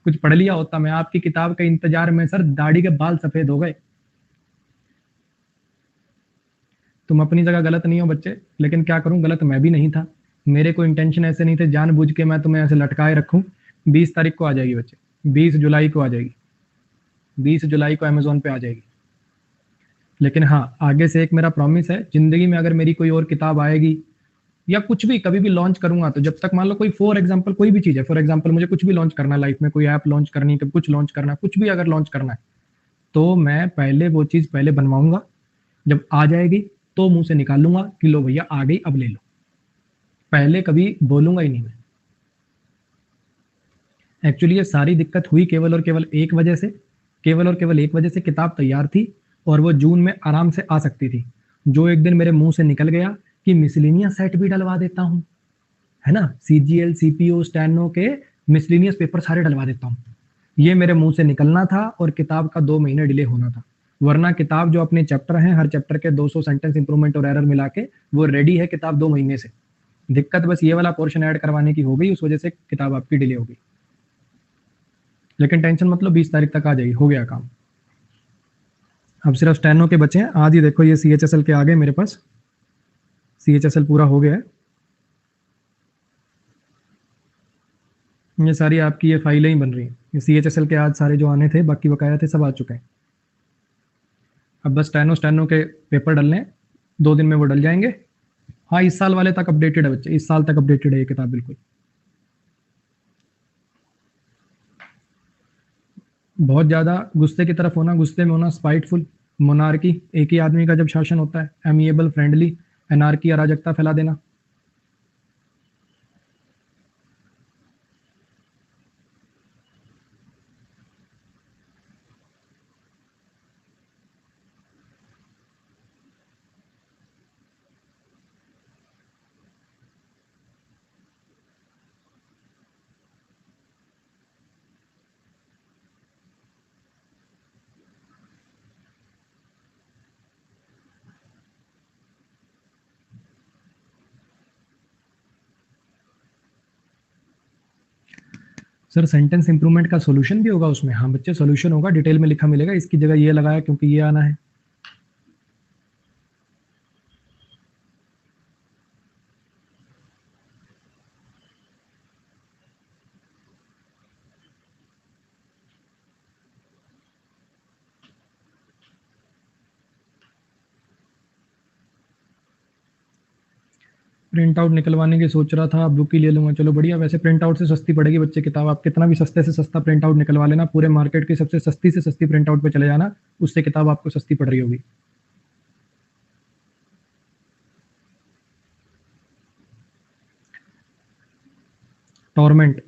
कुछ पढ़ लिया होता। मैं आपकी किताब के इंतजार में सर दाढ़ी के बाल सफेद हो गए। तुम अपनी जगह गलत नहीं हो बच्चे, लेकिन क्या करूं, गलत मैं भी नहीं था। मेरे को इंटेंशन ऐसे नहीं थे जानबूझ के मैं तुम्हें ऐसे लटकाए रखूं। 20 तारीख को आ जाएगी बच्चे, 20 जुलाई को आ जाएगी, 20 जुलाई को अमेजोन पे आ जाएगी। लेकिन हाँ, आगे से एक मेरा प्रॉमिस है, जिंदगी में अगर मेरी कोई और किताब आएगी या कुछ भी कभी भी लॉन्च करूंगा, तो जब तक मान लो कोई फॉर एग्जाम्पल कोई भी चीज है, फॉर एग्जाम्पल मुझे कुछ भी लॉन्च करना है लाइफ में, कोई ऐप लॉन्च करनी है, कुछ लॉन्च करना है, कुछ भी अगर लॉन्च करना है, तो मैं पहले वो चीज पहले बनवाऊंगा, जब आ जाएगी तो मुंह से निकाल लूंगा कि लो भैया आ गई, अब ले लो। पहले कभी बोलूंगा ही नहीं मैं। एक्चुअली ये सारी दिक्कत हुई केवल और केवल एक वजह से, केवल और केवल एक वजह से, किताब तैयार थी और वो जून में आराम से आ सकती थी, जो एक दिन मेरे मुंह से निकल गया कि मिसलिनियस सेट भी डलवा देता हूँ, है ना, सीजीएल सीपीओ स्टैनो के मिसलिनियस पेपर सारे डलवा देता हूँ। ये मेरे मुंह से निकलना था और किताब का 2 महीने डिले होना था, वरना किताब जो अपने चैप्टर हैं, हर चैप्टर के 200 सेंटेंस इंप्रूवमेंट और एरर मिला के वो रेडी है किताब 2 महीने से। दिक्कत बस ये वाला पोर्शन ऐड करवाने की हो गई, उस वजह से किताब आपकी डिले हो गई। लेकिन टेंशन मतलब 20 तारीख तक आ जाएगी, हो गया काम। अब सिर्फ स्टैनो के बचे हैं, आज ही देखो ये CHSL के आ गए मेरे पास, CHSL पूरा हो गया है। ये सारी आपकी ये फाइलें ही बन रही हैं, ये CHSL के आज सारे जो आने थे, बाकी बकाया थे, सब आ चुके हैं। अब बस स्टैनो के पेपर डलने हैं, 2 दिन में वो डल जाएंगे। हाँ, इस साल वाले तक अपडेटेड है बच्चे, इस साल तक अपडेटेड है ये किताब बिल्कुल। बहुत ज्यादा गुस्से की तरफ होना, गुस्से में होना, स्पाइटफुल, मोनार्की, एक ही आदमी का जब शासन होता है, एमिएबल, फ्रेंडली, एनार्की, अराजकता फैला देना। सर सेंटेंस इंप्रूवमेंट का सॉल्यूशन भी होगा उसमें? हाँ बच्चे, सॉल्यूशन होगा, डिटेल में लिखा मिलेगा, इसकी जगह ये लगाया क्योंकि ये आना है। प्रिंट आउट निकलवाने की सोच रहा था, बुक ही ले लूंगा, चलो बढ़िया। वैसे प्रिंट आउट से सस्ती पड़ेगी बच्चे किताब, आप कितना भी सस्ते से सस्ता प्रिंट आउट निकलवा लेना, पूरे मार्केट की सबसे सस्ती से सस्ती प्रिंट आउट पे चले जाना, उससे किताब आपको सस्ती पड़ रही होगी। टॉर्मेंट,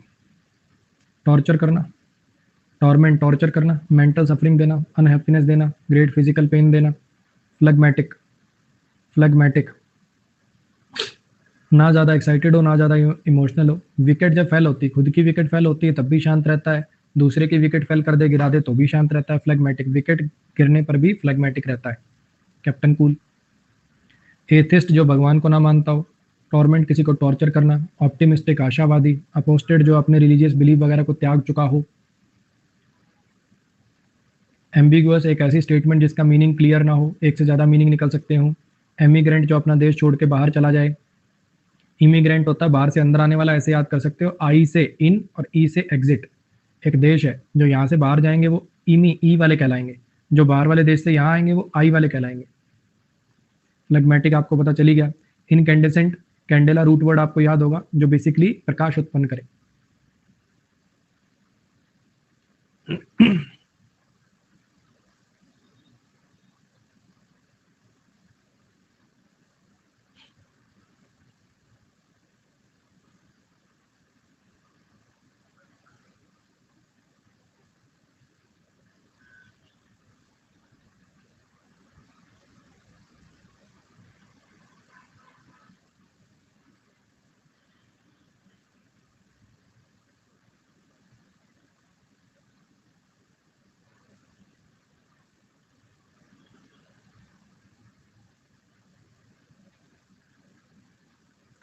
टॉर्चर करना, टॉर्चर करना, मेंटल सफरिंग देना, अनहैप्पीनेस देना, ग्रेट फिजिकल पेन देना, फ्लैग्मेटिक, फ्लैग्मेटिक, ना ज़्यादा एक्साइटेड हो, ना ज़्यादा इमोशनल हो। विकेट जब फेल होती है, खुद की विकेट फेल होती है तब भी शांत रहता है, दूसरे की विकेट फेल कर दे, गिरा दे तो भी शांत रहता है, फ्लैग्मेटिक, विकेट गिरने पर भी फ्लैग्मेटिक रहता है। Captain cool. एथिस्ट जो भगवान को ना मानता हो। टॉर्मेंट, किसी को टॉर्चर करना। ऑप्टिमिस्टिक, आशावादी। अपोस्टेड, जो अपने रिलीजियस बिलीफ वगैरह को त्याग चुका हो। एम्बिगुअस, एक ऐसी स्टेटमेंट जिसका मीनिंग क्लियर ना हो, एक से ज़्यादा मीनिंग निकल सकते हो। एमिग्रेंट, जो अपना देश छोड़ के बाहर चला जाए। इमिग्रेंट होता है बाहर से अंदर आने वाला, ऐसे याद कर सकते हो, आई से इन और ई से एग्जिट। एक देश है जो यहाँ से बाहर जाएंगे वो इमी, ई वाले कहलाएंगे, जो बाहर वाले देश से यहाँ आएंगे वो आई वाले कहलाएंगे। फ्लेगमेटिक आपको पता चली गया। इनकैंडेसेंट, कैंडेला रूट वर्ड आपको याद होगा, जो बेसिकली प्रकाश उत्पन्न करे।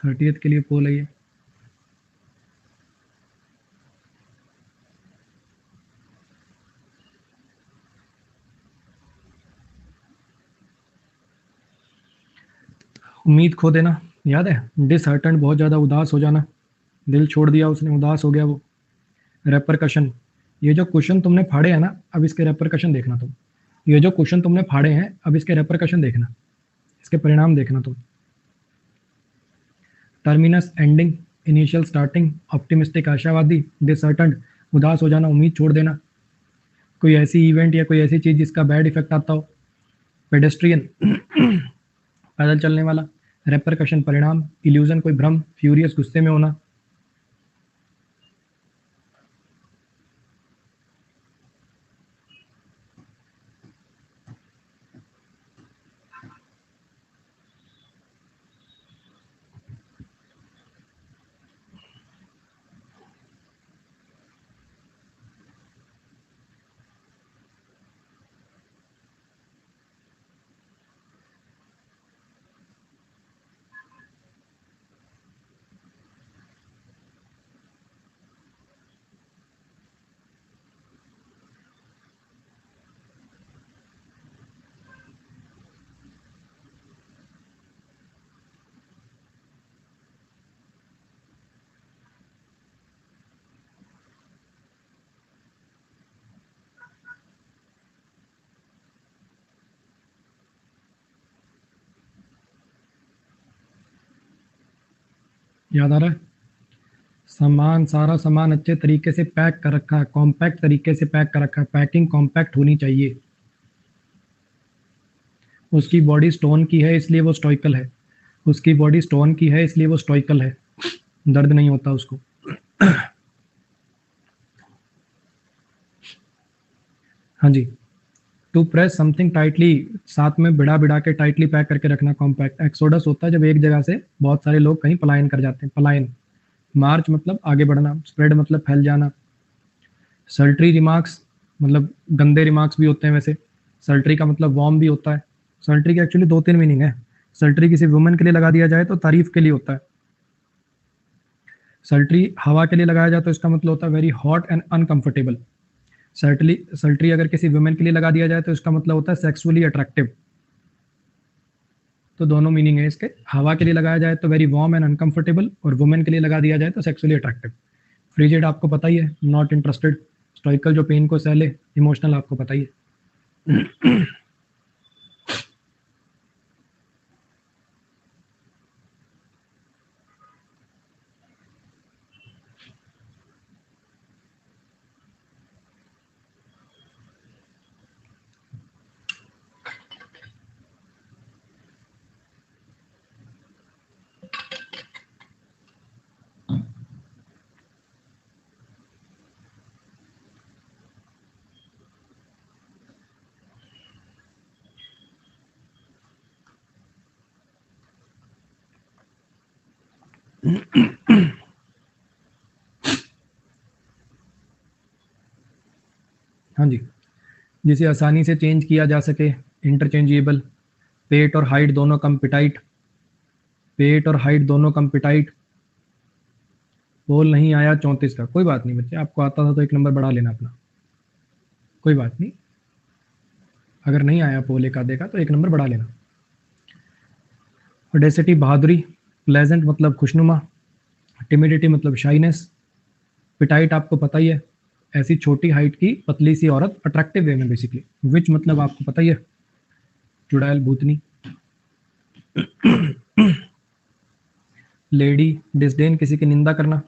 थर्टियथ के लिए पोल है ये। उम्मीद खो देना, याद है? डिसहर्टन, बहुत ज़्यादा उदास हो जाना, दिल छोड़ दिया उसने, उदास हो गया वो। रेपरकशन, ये जो क्वेश्चन तुमने फाड़े हैं ना, अब इसके रेपरकशन देखना तुम। ये जो क्वेश्चन तुमने फाड़े हैं, अब इसके रेपरकशन देखना, इसके परिणाम देखना तुम। Terminus ending, initial starting, optimistic आशावादी, डिसर्टेंट उदास हो जाना, उम्मीद छोड़ देना, कोई ऐसी इवेंट या कोई ऐसी चीज जिसका बैड इफेक्ट आता हो, पेडेस्ट्रियन पैदल चलने वाला, रेपरकशन परिणाम, इल्यूजन कोई भ्रम, फ्यूरियस गुस्से में होना। याद आ रहा है? सामान, सारा सामान अच्छे तरीके से पैक कर रखा है, कॉम्पैक्ट तरीके से पैक कर रखा है। पैकिंग कॉम्पैक्ट होनी चाहिए। उसकी बॉडी स्टोन की है इसलिए वो स्टोइकल है, उसकी बॉडी स्टोन की है इसलिए वो स्टोइकल है, दर्द नहीं होता उसको। हाँ जी, टू प्रेस समथिंग टाइटली, साथ में बिड़ा बिड़ा के टाइटली पैक करके रखना, कॉम्पैक्ट। एक्सोडस होता है जब एक जगह से बहुत सारे लोग कहीं पलायन कर जाते हैं, पलायन। मार्च मतलब आगे बढ़ना, स्प्रेड मतलब फैल जाना। सल्ट्री रिमार्क्स मतलब गंदे रिमार्क्स भी होते हैं वैसे। सल्ट्री का मतलब वार्म भी होता है। सल्ट्री के एक्चुअली 2-3 मीनिंग है। सल्ट्री किसी वुमेन के लिए लगा दिया जाए तो तारीफ के लिए होता है। सल्ट्री हवा के लिए लगाया जाए तो इसका मतलब होता है वेरी हॉट एंड अनकंफर्टेबल। सल्ट्री अगर किसी वुमेन के लिए लगा दिया जाए तो इसका मतलब होता है सेक्सुअली अट्रैक्टिव। तो दोनों मीनिंग है इसके। हवा के लिए लगाया जाए तो वेरी वार्म एंड अनकंफर्टेबल, और वुमेन के लिए लगा दिया जाए तो सेक्सुअली अट्रैक्टिव। फ्रिजिड आपको पता ही है, नॉट इंटरेस्टेड। स्टोइकल जो पेन को सहले, इमोशनल आपको पता ही है। हाँ जी, जिसे आसानी से चेंज किया जा सके, इंटरचेंजेबल। पेट और हाइट दोनों कम पिटाइट, पेट और हाइट दोनों कम पिटाइट। पोल नहीं आया 34 का, कोई बात नहीं बच्चे, आपको आता था तो 1 नंबर बढ़ा लेना अपना, कोई बात नहीं। अगर नहीं आया पोल एक आधे का तो 1 नंबर बढ़ा लेना। ऑडेसिटी बहादुरी, प्लेजेंट मतलब खुशनुमा, टिमिडिटी मतलब शाइनेस। पिटाइट आपको पता ही है, ऐसी छोटी हाइट की पतली सी औरत, अट्रैक्टिव वे में बेसिकली। विच मतलब आपको पता ही है, चुड़ैल, भूतनी। लेडी, डिसडेन किसी की निंदा करना।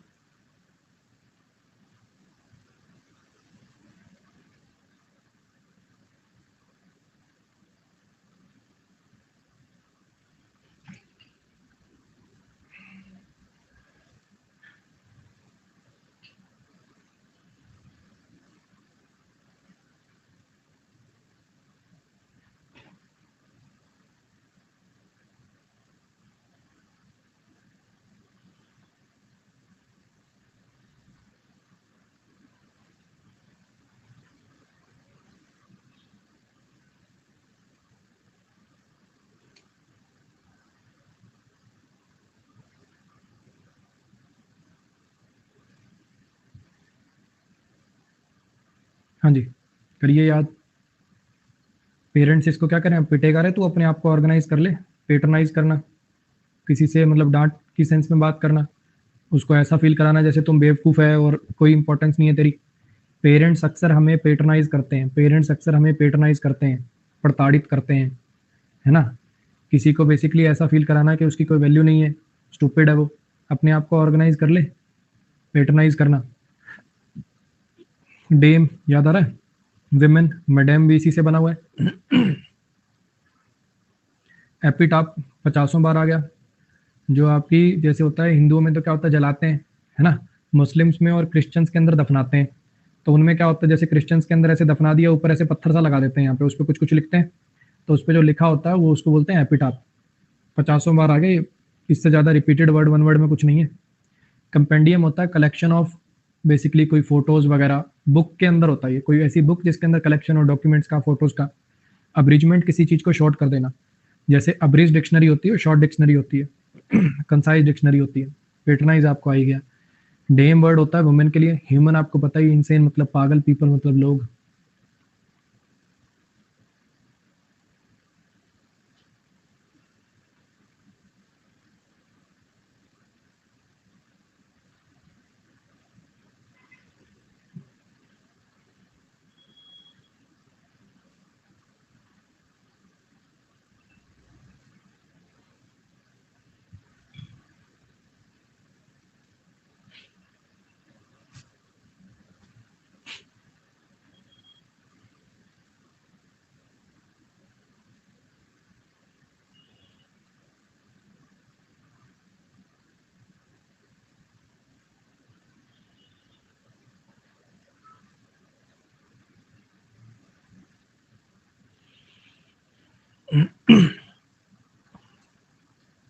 हाँ जी, करिए याद। पेरेंट्स इसको क्या करें, पिटेगा रे तू, अपने आप को ऑर्गेनाइज कर ले। पेटर्नाइज करना, किसी से मतलब डांट की सेंस में बात करना, उसको ऐसा फील कराना जैसे तुम बेवकूफ़ है और कोई इंपॉर्टेंस नहीं है तेरी। पेरेंट्स अक्सर हमें पेट्रोनाइज करते हैं, प्रताड़ित करते हैं, है ना? किसी को बेसिकली ऐसा फील कराना कि उसकी कोई वैल्यू नहीं है, स्टूपिड है वो, अपने आप को ऑर्गेनाइज कर ले, पेट्रोनाइज करना। डेम याद आ रहा है? विमेन, मैडम भी इसी से बना हुआ है। एपिटाप 50 बार आ गया, जो आपकी जैसे होता है हिंदुओं में तो क्या होता है, जलाते हैं, है ना? मुस्लिम्स में और क्रिश्चियंस के अंदर दफनाते हैं। तो उनमें क्या होता है, जैसे क्रिश्चियंस के अंदर ऐसे दफना दिया, ऊपर ऐसे पत्थर सा लगा देते हैं, यहाँ पे उस पर कुछ कुछ लिखते हैं, तो उस पर जो लिखा होता है वो उसको बोलते हैं एपिटाप। 50 बार आ गए, इससे ज़्यादा रिपीटेड वर्ड वन वर्ड में कुछ नहीं है। कंपेंडियम होता है कलेक्शन ऑफ बेसिकली कोई फोटोज वगैरह, बुक के अंदर होता है ये, कोई ऐसी बुक जिसके अंदर कलेक्शन और डॉक्यूमेंट्स का, फोटोज का। अब्रिजमेंट किसी चीज़ को शॉर्ट कर देना, जैसे अब्रिज डिक्शनरी होती है, शॉर्ट डिक्शनरी होती है, कंसाइज डिक्शनरी होती है। पेटर्नाइज आपको आ ही गया। डेम वर्ड होता है वुमेन के लिए। ह्यूमन आपको पता ही, इंसेन मतलब पागल, पीपल मतलब लोग।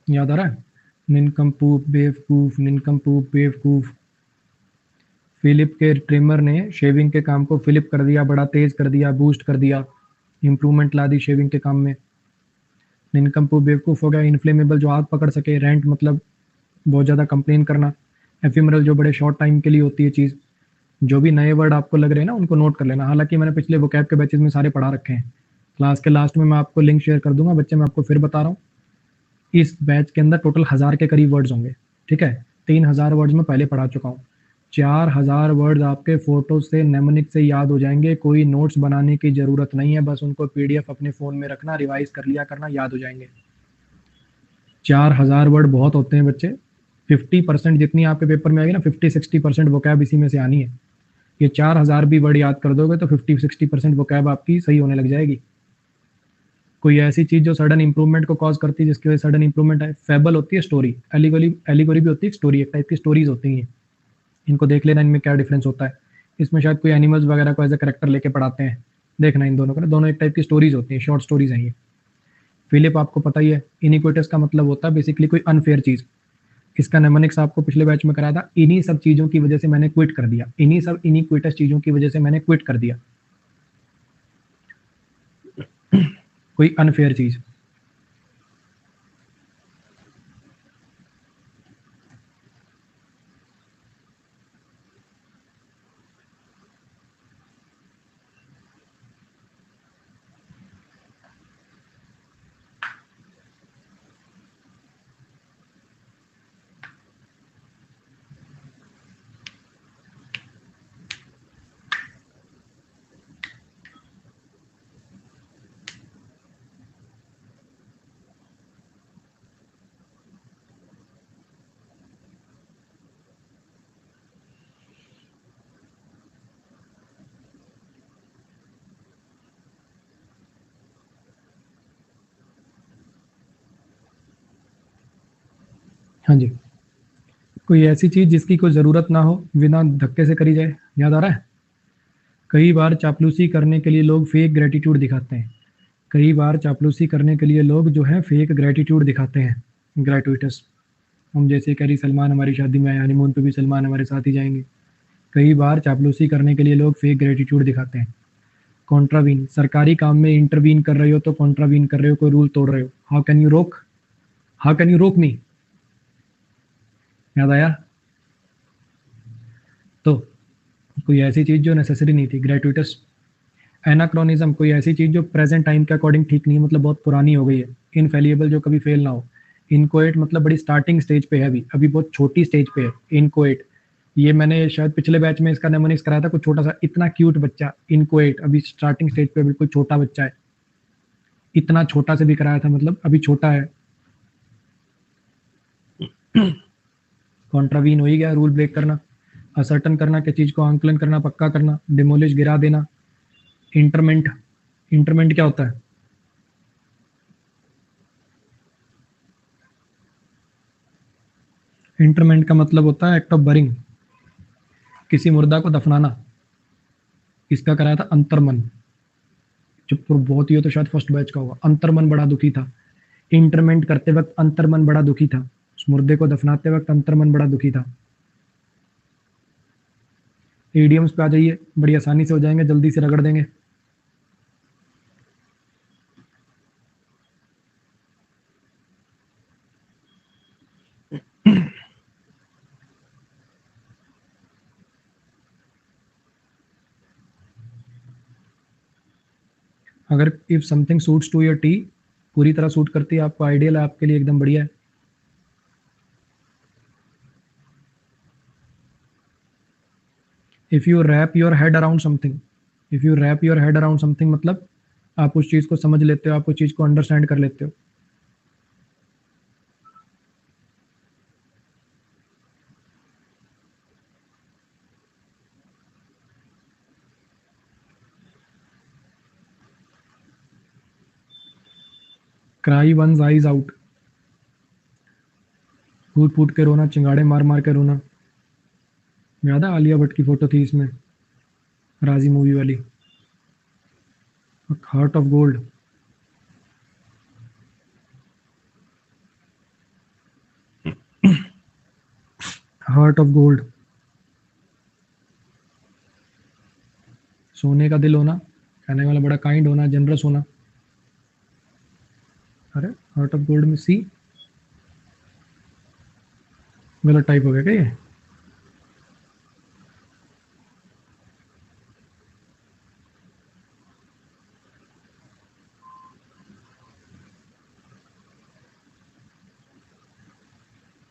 याद आ रहा है? निनकम्पूफ, बेवकूफ, निनकम्पूफ, बेवकूफ। फिलिप के ट्रिमर ने शेविंग के काम को फिलिप कर दिया, बड़ा तेज कर दिया, बूस्ट कर दिया, इंप्रूवमेंट ला दी शेविंग के काम में। निनकम्पूफ बेवकूफ हो गया। इनफ्लेमेबल, जो आग पकड़ सके। रेंट मतलब बहुत ज़्यादा कंप्लेन करना। एफिमरल, जो बड़े शॉर्ट टाइम के लिए होती है चीज़। जो भी नए वर्ड आपको लग रहे हैं ना, उनको नोट कर लेना। हालांकि मैंने पिछले वोकैब के बैचेज में सारे पढ़ा रखे हैं। क्लास के लास्ट में मैं आपको लिंक शेयर कर दूंगा। बच्चे, मैं आपको फिर बता रहा हूँ, इस बैच के अंदर टोटल 1000 के करीब वर्ड्स होंगे, ठीक है? 3000 वर्ड्स में पहले पढ़ा चुका हूँ। 4000 वर्ड्स आपके फोटो से, नेमोनिक से याद हो जाएंगे। कोई नोट्स बनाने की जरूरत नहीं है, बस उनको पीडीएफ अपने फोन में रखना, रिवाइज कर लिया करना, याद हो जाएंगे। 4000 वर्ड बहुत होते हैं बच्चे। 50% जितनी आपके पेपर में आएगी ना, 50-60% वोकैब इसी में से आनी है। ये 4000 भी वर्ड याद कर दोगे तो 50-60% वोकैब आपकी सही होने लग जाएगी। कोई ऐसी चीज जो सडन इंप्रूवमेंट को कॉज करती है, जिसकी वजह से सडन इंप्रूवमेंट है। फेबल होती है स्टोरी, एलिगोरी भी होती है स्टोरी, एक टाइप की स्टोरीज होती हैं। इनको देख लेना, इनमें क्या डिफरेंस होता है। इसमें शायद कोई एनिमल्स वगैरह को एज ए करेक्टर लेके पढ़ाते हैं, देखना इन दोनों को ना, दोनों एक टाइप की स्टोरीज होती हैं, शॉर्ट स्टोरीज हैं ये। फिलिप आपको पता ही है। इनिक्विटस का मतलब होता है बेसिकली कोई अनफेयर चीज। इसका नेमोनिक्स आपको पिछले बैच में कराया था। इन्हीं सब चीजों की वजह से मैंने क्विट कर दिया, इन्हीं सब इनिक्विटस चीजों की वजह से मैंने क्विट कर दिया। कोई अनफेयर चीज। हाँ जी। कोई ऐसी चीज जिसकी कोई जरूरत ना हो, बिना धक्के से करी जाए। याद आ रहा है? कई बार चापलूसी करने के लिए लोग फेक ग्रेटिट्यूड दिखाते हैं। कई बार चापलूसी करने के लिए लोग जो है फेक ग्रेटिट्यूड दिखाते हैं, ग्रेटुइटस। हम जैसे कह रही, सलमान हमारी शादी में आए, हनीमून पे भी सलमान हमारे साथ ही जाएंगे। कई बार चापलूसी करने के लिए लोग फेक ग्रेटिट्यूड दिखाते हैं। कॉन्ट्रावीन, सरकारी काम में इंटरवीन कर रहे हो तो कॉन्ट्रावीन कर रहे हो, कोई रूल तोड़ रहे हो। हाउ कैन यू रोक, हाउ कैन यू रोक मी। याद आया? तो कोई ऐसी चीज जो नेसेसरी नहीं थी, ग्रेटुइटस। एनाक्रोनिज्म, कोई ऐसी चीज जो प्रेजेंट टाइम के अकॉर्डिंग ठीक नहीं है, मतलब बहुत पुरानी हो गई है। इनफेलिएबल, जो कभी फेल ना हो। इनकोएट मतलब बड़ी स्टार्टिंग स्टेज पे है, अभी अभी बहुत छोटी स्टेज पे है। इनकोएट, ये मैंने शायद पिछले बैच में इसका नेमोनिक्स कराया था, कुछ छोटा सा, इतना क्यूट बच्चा, इनकोएट, अभी स्टार्टिंग स्टेज पे बिल्कुल छोटा बच्चा है, इतना छोटा से भी कराया था, मतलब अभी छोटा है। कॉन्ट्रावीन हो ही गया, रूल ब्रेक करना, असर्टन करना, क्या चीज को आंकलन करना, पक्का करना, डिमोलिश गिरा देना। इंटरमेंट, इंटरमेंट क्या होता है? इंटरमेंट का मतलब होता है एक्ट ऑफ बरिंग, किसी मुर्दा को दफनाना। इसका कराया था अंतर्मन, जब तो बहुत ही हो तो शायद फर्स्ट बैच का होगा। अंतर्मन बड़ा दुखी था, इंटरमेंट करते वक्त अंतर्मन बड़ा दुखी था, उस मुर्दे को दफनाते वक्त अंतर्मन बड़ा दुखी था। ईडियम्स पे आ जाइए, बड़ी आसानी से हो जाएंगे, जल्दी से रगड़ देंगे। अगर if something suits to your T, पूरी तरह सूट करती है आपको, आइडियल है आपके लिए, एकदम बढ़िया है। If you wrap your head around something, if you wrap your head around something मतलब आप उस चीज को समझ लेते हो, आप उस चीज को अंडरस्टैंड कर लेते हो। क्राई वंस आईज आउट, फूट फूट के रोना, चिंगाड़े मार मार के रोना। याद है आलिया भट्ट की फोटो थी इसमें, राजी मूवी वाली, heart of gold. Heart of gold, सोने का दिल होना, कहने वाला बड़ा काइंड होना, जनरस होना। अरे हार्ट ऑफ गोल्ड में सी, गलत टाइप हो गया क्या ये?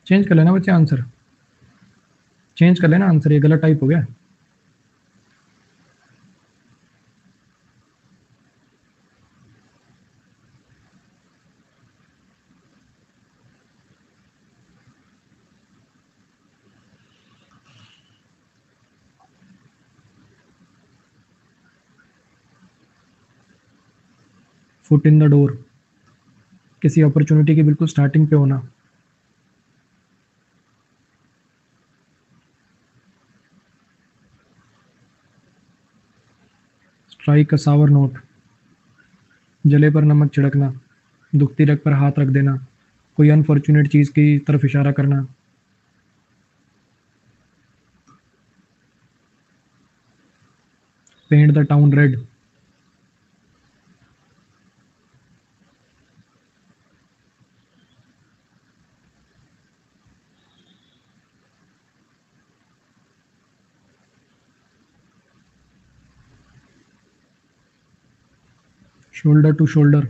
चेंज कर लेना बच्चे आंसर, चेंज कर लेना आंसर, ये गलत टाइप हो गया। फुट इन द डोर, किसी अपॉर्चुनिटी की बिल्कुल स्टार्टिंग पे होना। स्ट्राइक अ सावर नोट, जले पर नमक छिड़कना, दुखती रग पर हाथ रख देना, कोई अनफॉर्चुनेट चीज की तरफ इशारा करना। Paint the town red, shoulder to shoulder,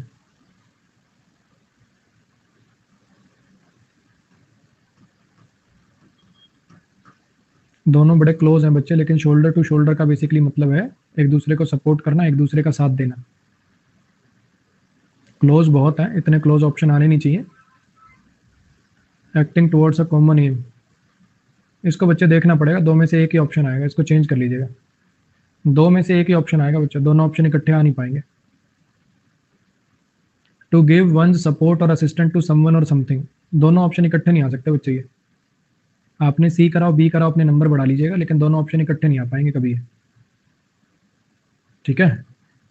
दोनों बड़े क्लोज हैं बच्चे, लेकिन शोल्डर टू शोल्डर का बेसिकली मतलब है एक दूसरे को सपोर्ट करना, एक दूसरे का साथ देना। क्लोज बहुत है, इतने क्लोज ऑप्शन आने नहीं चाहिए। Acting towards a common aim, इसको बच्चे देखना पड़ेगा, दो में से एक ही ऑप्शन आएगा, इसको चेंज कर लीजिएगा। दो में से एक ही ऑप्शन आएगा बच्चे, दोनों ऑप्शन इकट्ठे आ नहीं पाएंगे। टू गिव वन सपोर्ट और असिस्टेंट टू समवन और समथिंग, दोनों ऑप्शन इकट्ठे नहीं आ सकते बच्चे। ये आपने सी कराओ बी कराओ, अपने नंबर बढ़ा लीजिएगा, लेकिन दोनों ऑप्शन इकट्ठे नहीं आ पाएंगे कभी। ठीक है,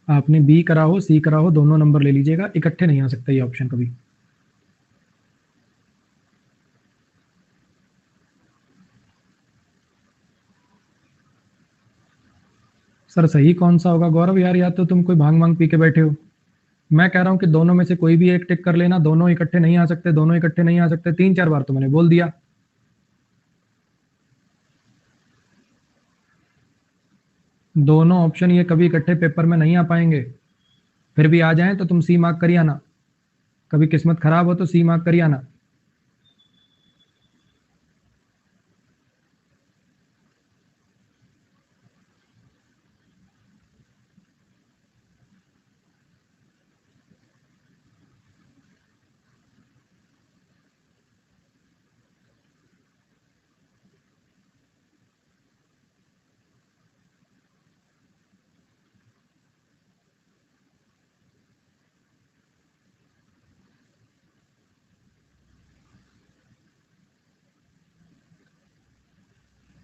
आपने बी करा हो सी करा हो, दोनों नंबर ले लीजिएगा, इकट्ठे नहीं आ सकता ये ऑप्शन कभी। सर सही कौन सा होगा गौरव यार, या तो तुम कोई भांग भांग पी के बैठे हो। मैं कह रहा हूं कि दोनों में से कोई भी एक टिक कर लेना, दोनों इकट्ठे नहीं आ सकते, दोनों इकट्ठे नहीं आ सकते, 3-4 बार तो मैंने बोल दिया। दोनों ऑप्शन ये कभी इकट्ठे पेपर में नहीं आ पाएंगे, फिर भी आ जाएं तो तुम सी मार्क करिए आना, कभी किस्मत खराब हो तो सी मार्क करिए आना।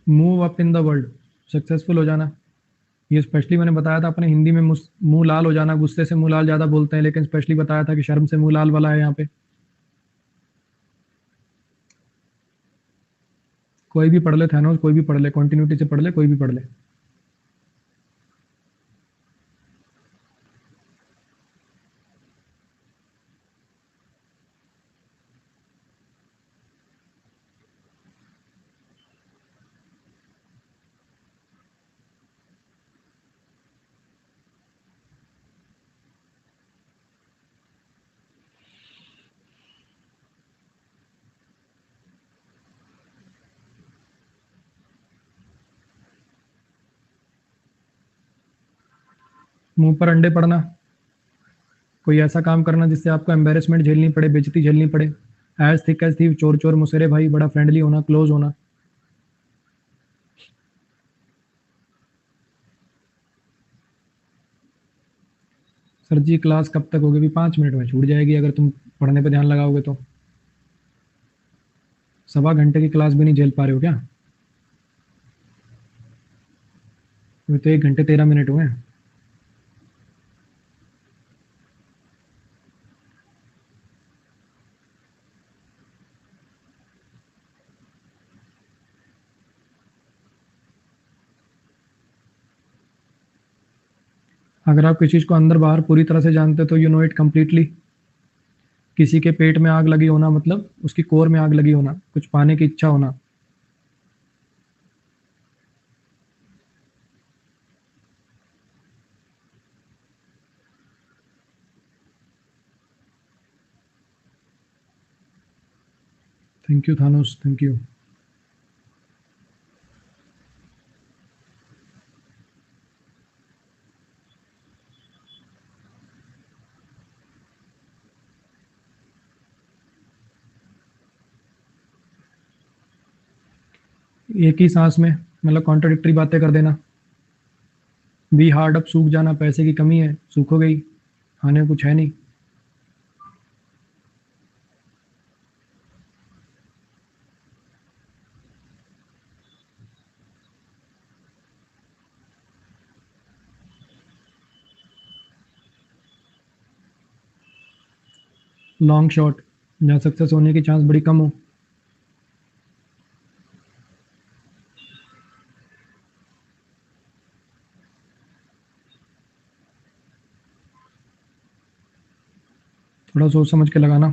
Move up in the world, successful हो जाना। ये स्पेशली मैंने बताया था अपने हिंदी में मुंह लाल हो जाना, गुस्से से मुंह लाल ज़्यादा बोलते हैं, लेकिन स्पेशली बताया था कि शर्म से मुंह लाल वाला है यहाँ पे। कोई भी पढ़ ले थैनोस, कोई भी पढ़ ले, कंटिन्यूटी से पढ़ ले, कोई भी पढ़ ले। मुंह पर अंडे पड़ना, कोई ऐसा काम करना जिससे आपको एम्बेरसमेंट झेलनी पड़े, बेइज्जती झेलनी पड़े। एज थिक एज थीव, चोर चोर मुसेरे भाई, बड़ा फ्रेंडली होना, क्लोज होना। सर जी क्लास कब तक होगी? भी 5 मिनट में छूट जाएगी अगर तुम पढ़ने पे ध्यान लगाओगे तो। 1.25 घंटे की क्लास भी नहीं झेल पा रहे हो क्या? अभी तो 1 घंटे 13 मिनट हुए हैं। अगर आप किसी चीज़ को अंदर बाहर पूरी तरह से जानते तो यू नो इट कम्प्लीटली। किसी के पेट में आग लगी होना मतलब उसकी कोर में आग लगी होना, कुछ पाने की इच्छा होना। Thank you Thanos, thank you. एक ही सांस में मतलब कॉन्ट्राडिक्टरी बातें कर देना। बी हार्ड अप, सूख जाना, पैसे की कमी है, सूखो गई, खाने को कुछ है नहीं। लॉन्ग शॉट, जहाँ सक्सेस होने की चांस बड़ी कम हो। थोड़ा सोच समझ के लगाना।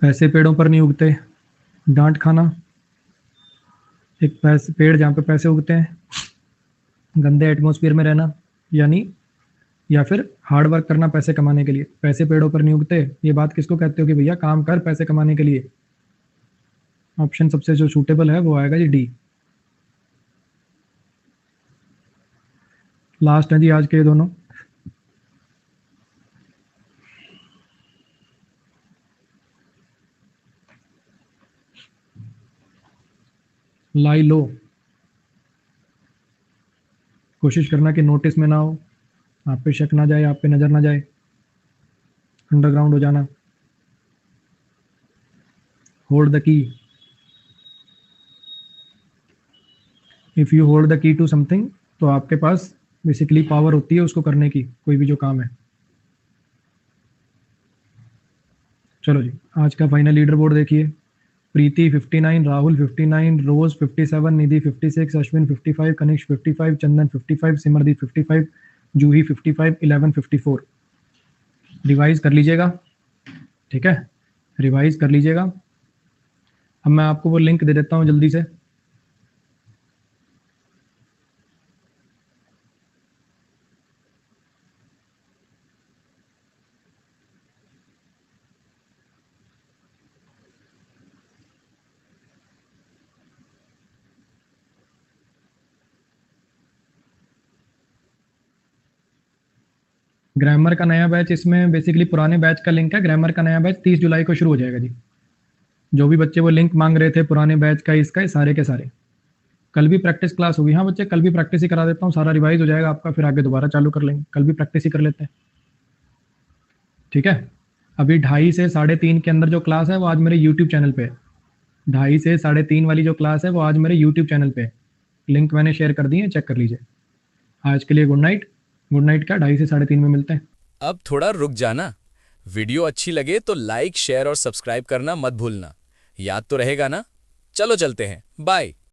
पैसे पेड़ों पर नहीं उगते, डांट खाना। एक पैसे पेड़ जहाँ पे पैसे उगते हैं, गंदे एटमॉस्फेयर में रहना, यानी या फिर हार्ड वर्क करना पैसे कमाने के लिए। पैसे पेड़ों पर नहीं उगते, ये बात किसको कहते हो कि भैया काम कर पैसे कमाने के लिए? ऑप्शन सबसे जो सूटेबल है वो आएगा जी डी। लास्ट है जी आज के ये दोनों। लाई लो, कोशिश करना कि नोटिस में ना हो, आप पे शक ना जाए, आप पे नजर ना जाए, अंडरग्राउंड हो जाना। Hold the key, if you hold the key to something तो आपके पास बेसिकली पावर होती है उसको करने की, कोई भी जो काम है। चलो जी, आज का फाइनल लीडर बोर्ड देखिए। प्रीति 59, राहुल 59, रोज 57, निधि 56, अश्विन 55, कनिष्क 55, चंदन 55, सिमरदीप 55, जूही 55, 11 54। रिवाइज कर लीजिएगा, ठीक है, रिवाइज कर लीजिएगा। अब मैं आपको वो लिंक दे देता हूँ जल्दी से। ग्रामर का नया बैच, इसमें बेसिकली पुराने बैच का लिंक है। ग्रामर का नया बैच 30 जुलाई को शुरू हो जाएगा जी। जो भी बच्चे वो लिंक मांग रहे थे पुराने बैच का, इसका सारे के सारे। कल भी प्रैक्टिस क्लास होगी। हाँ बच्चे, कल भी प्रैक्टिस ही करा देता हूँ, सारा रिवाइज हो जाएगा आपका, फिर आगे दोबारा चालू कर लेंगे। कल भी प्रैक्टिस ही कर लेते हैं, ठीक है। अभी 2:30 से 3:30 के अंदर जो क्लास है वो आज मेरे यूट्यूब चैनल पे है, 2:30 से 3:30 वाली जो क्लास है वो आज मेरे यूट्यूब चैनल पे है। लिंक मैंने शेयर कर दी है, चेक कर लीजिए। आज के लिए गुड नाइट। गुड नाइट क्या, 2:30 से 3:30 में मिलते हैं। अब थोड़ा रुक जाना। वीडियो अच्छी लगे तो लाइक, शेयर और सब्सक्राइब करना मत भूलना। याद तो रहेगा ना? चलो चलते हैं, बाय।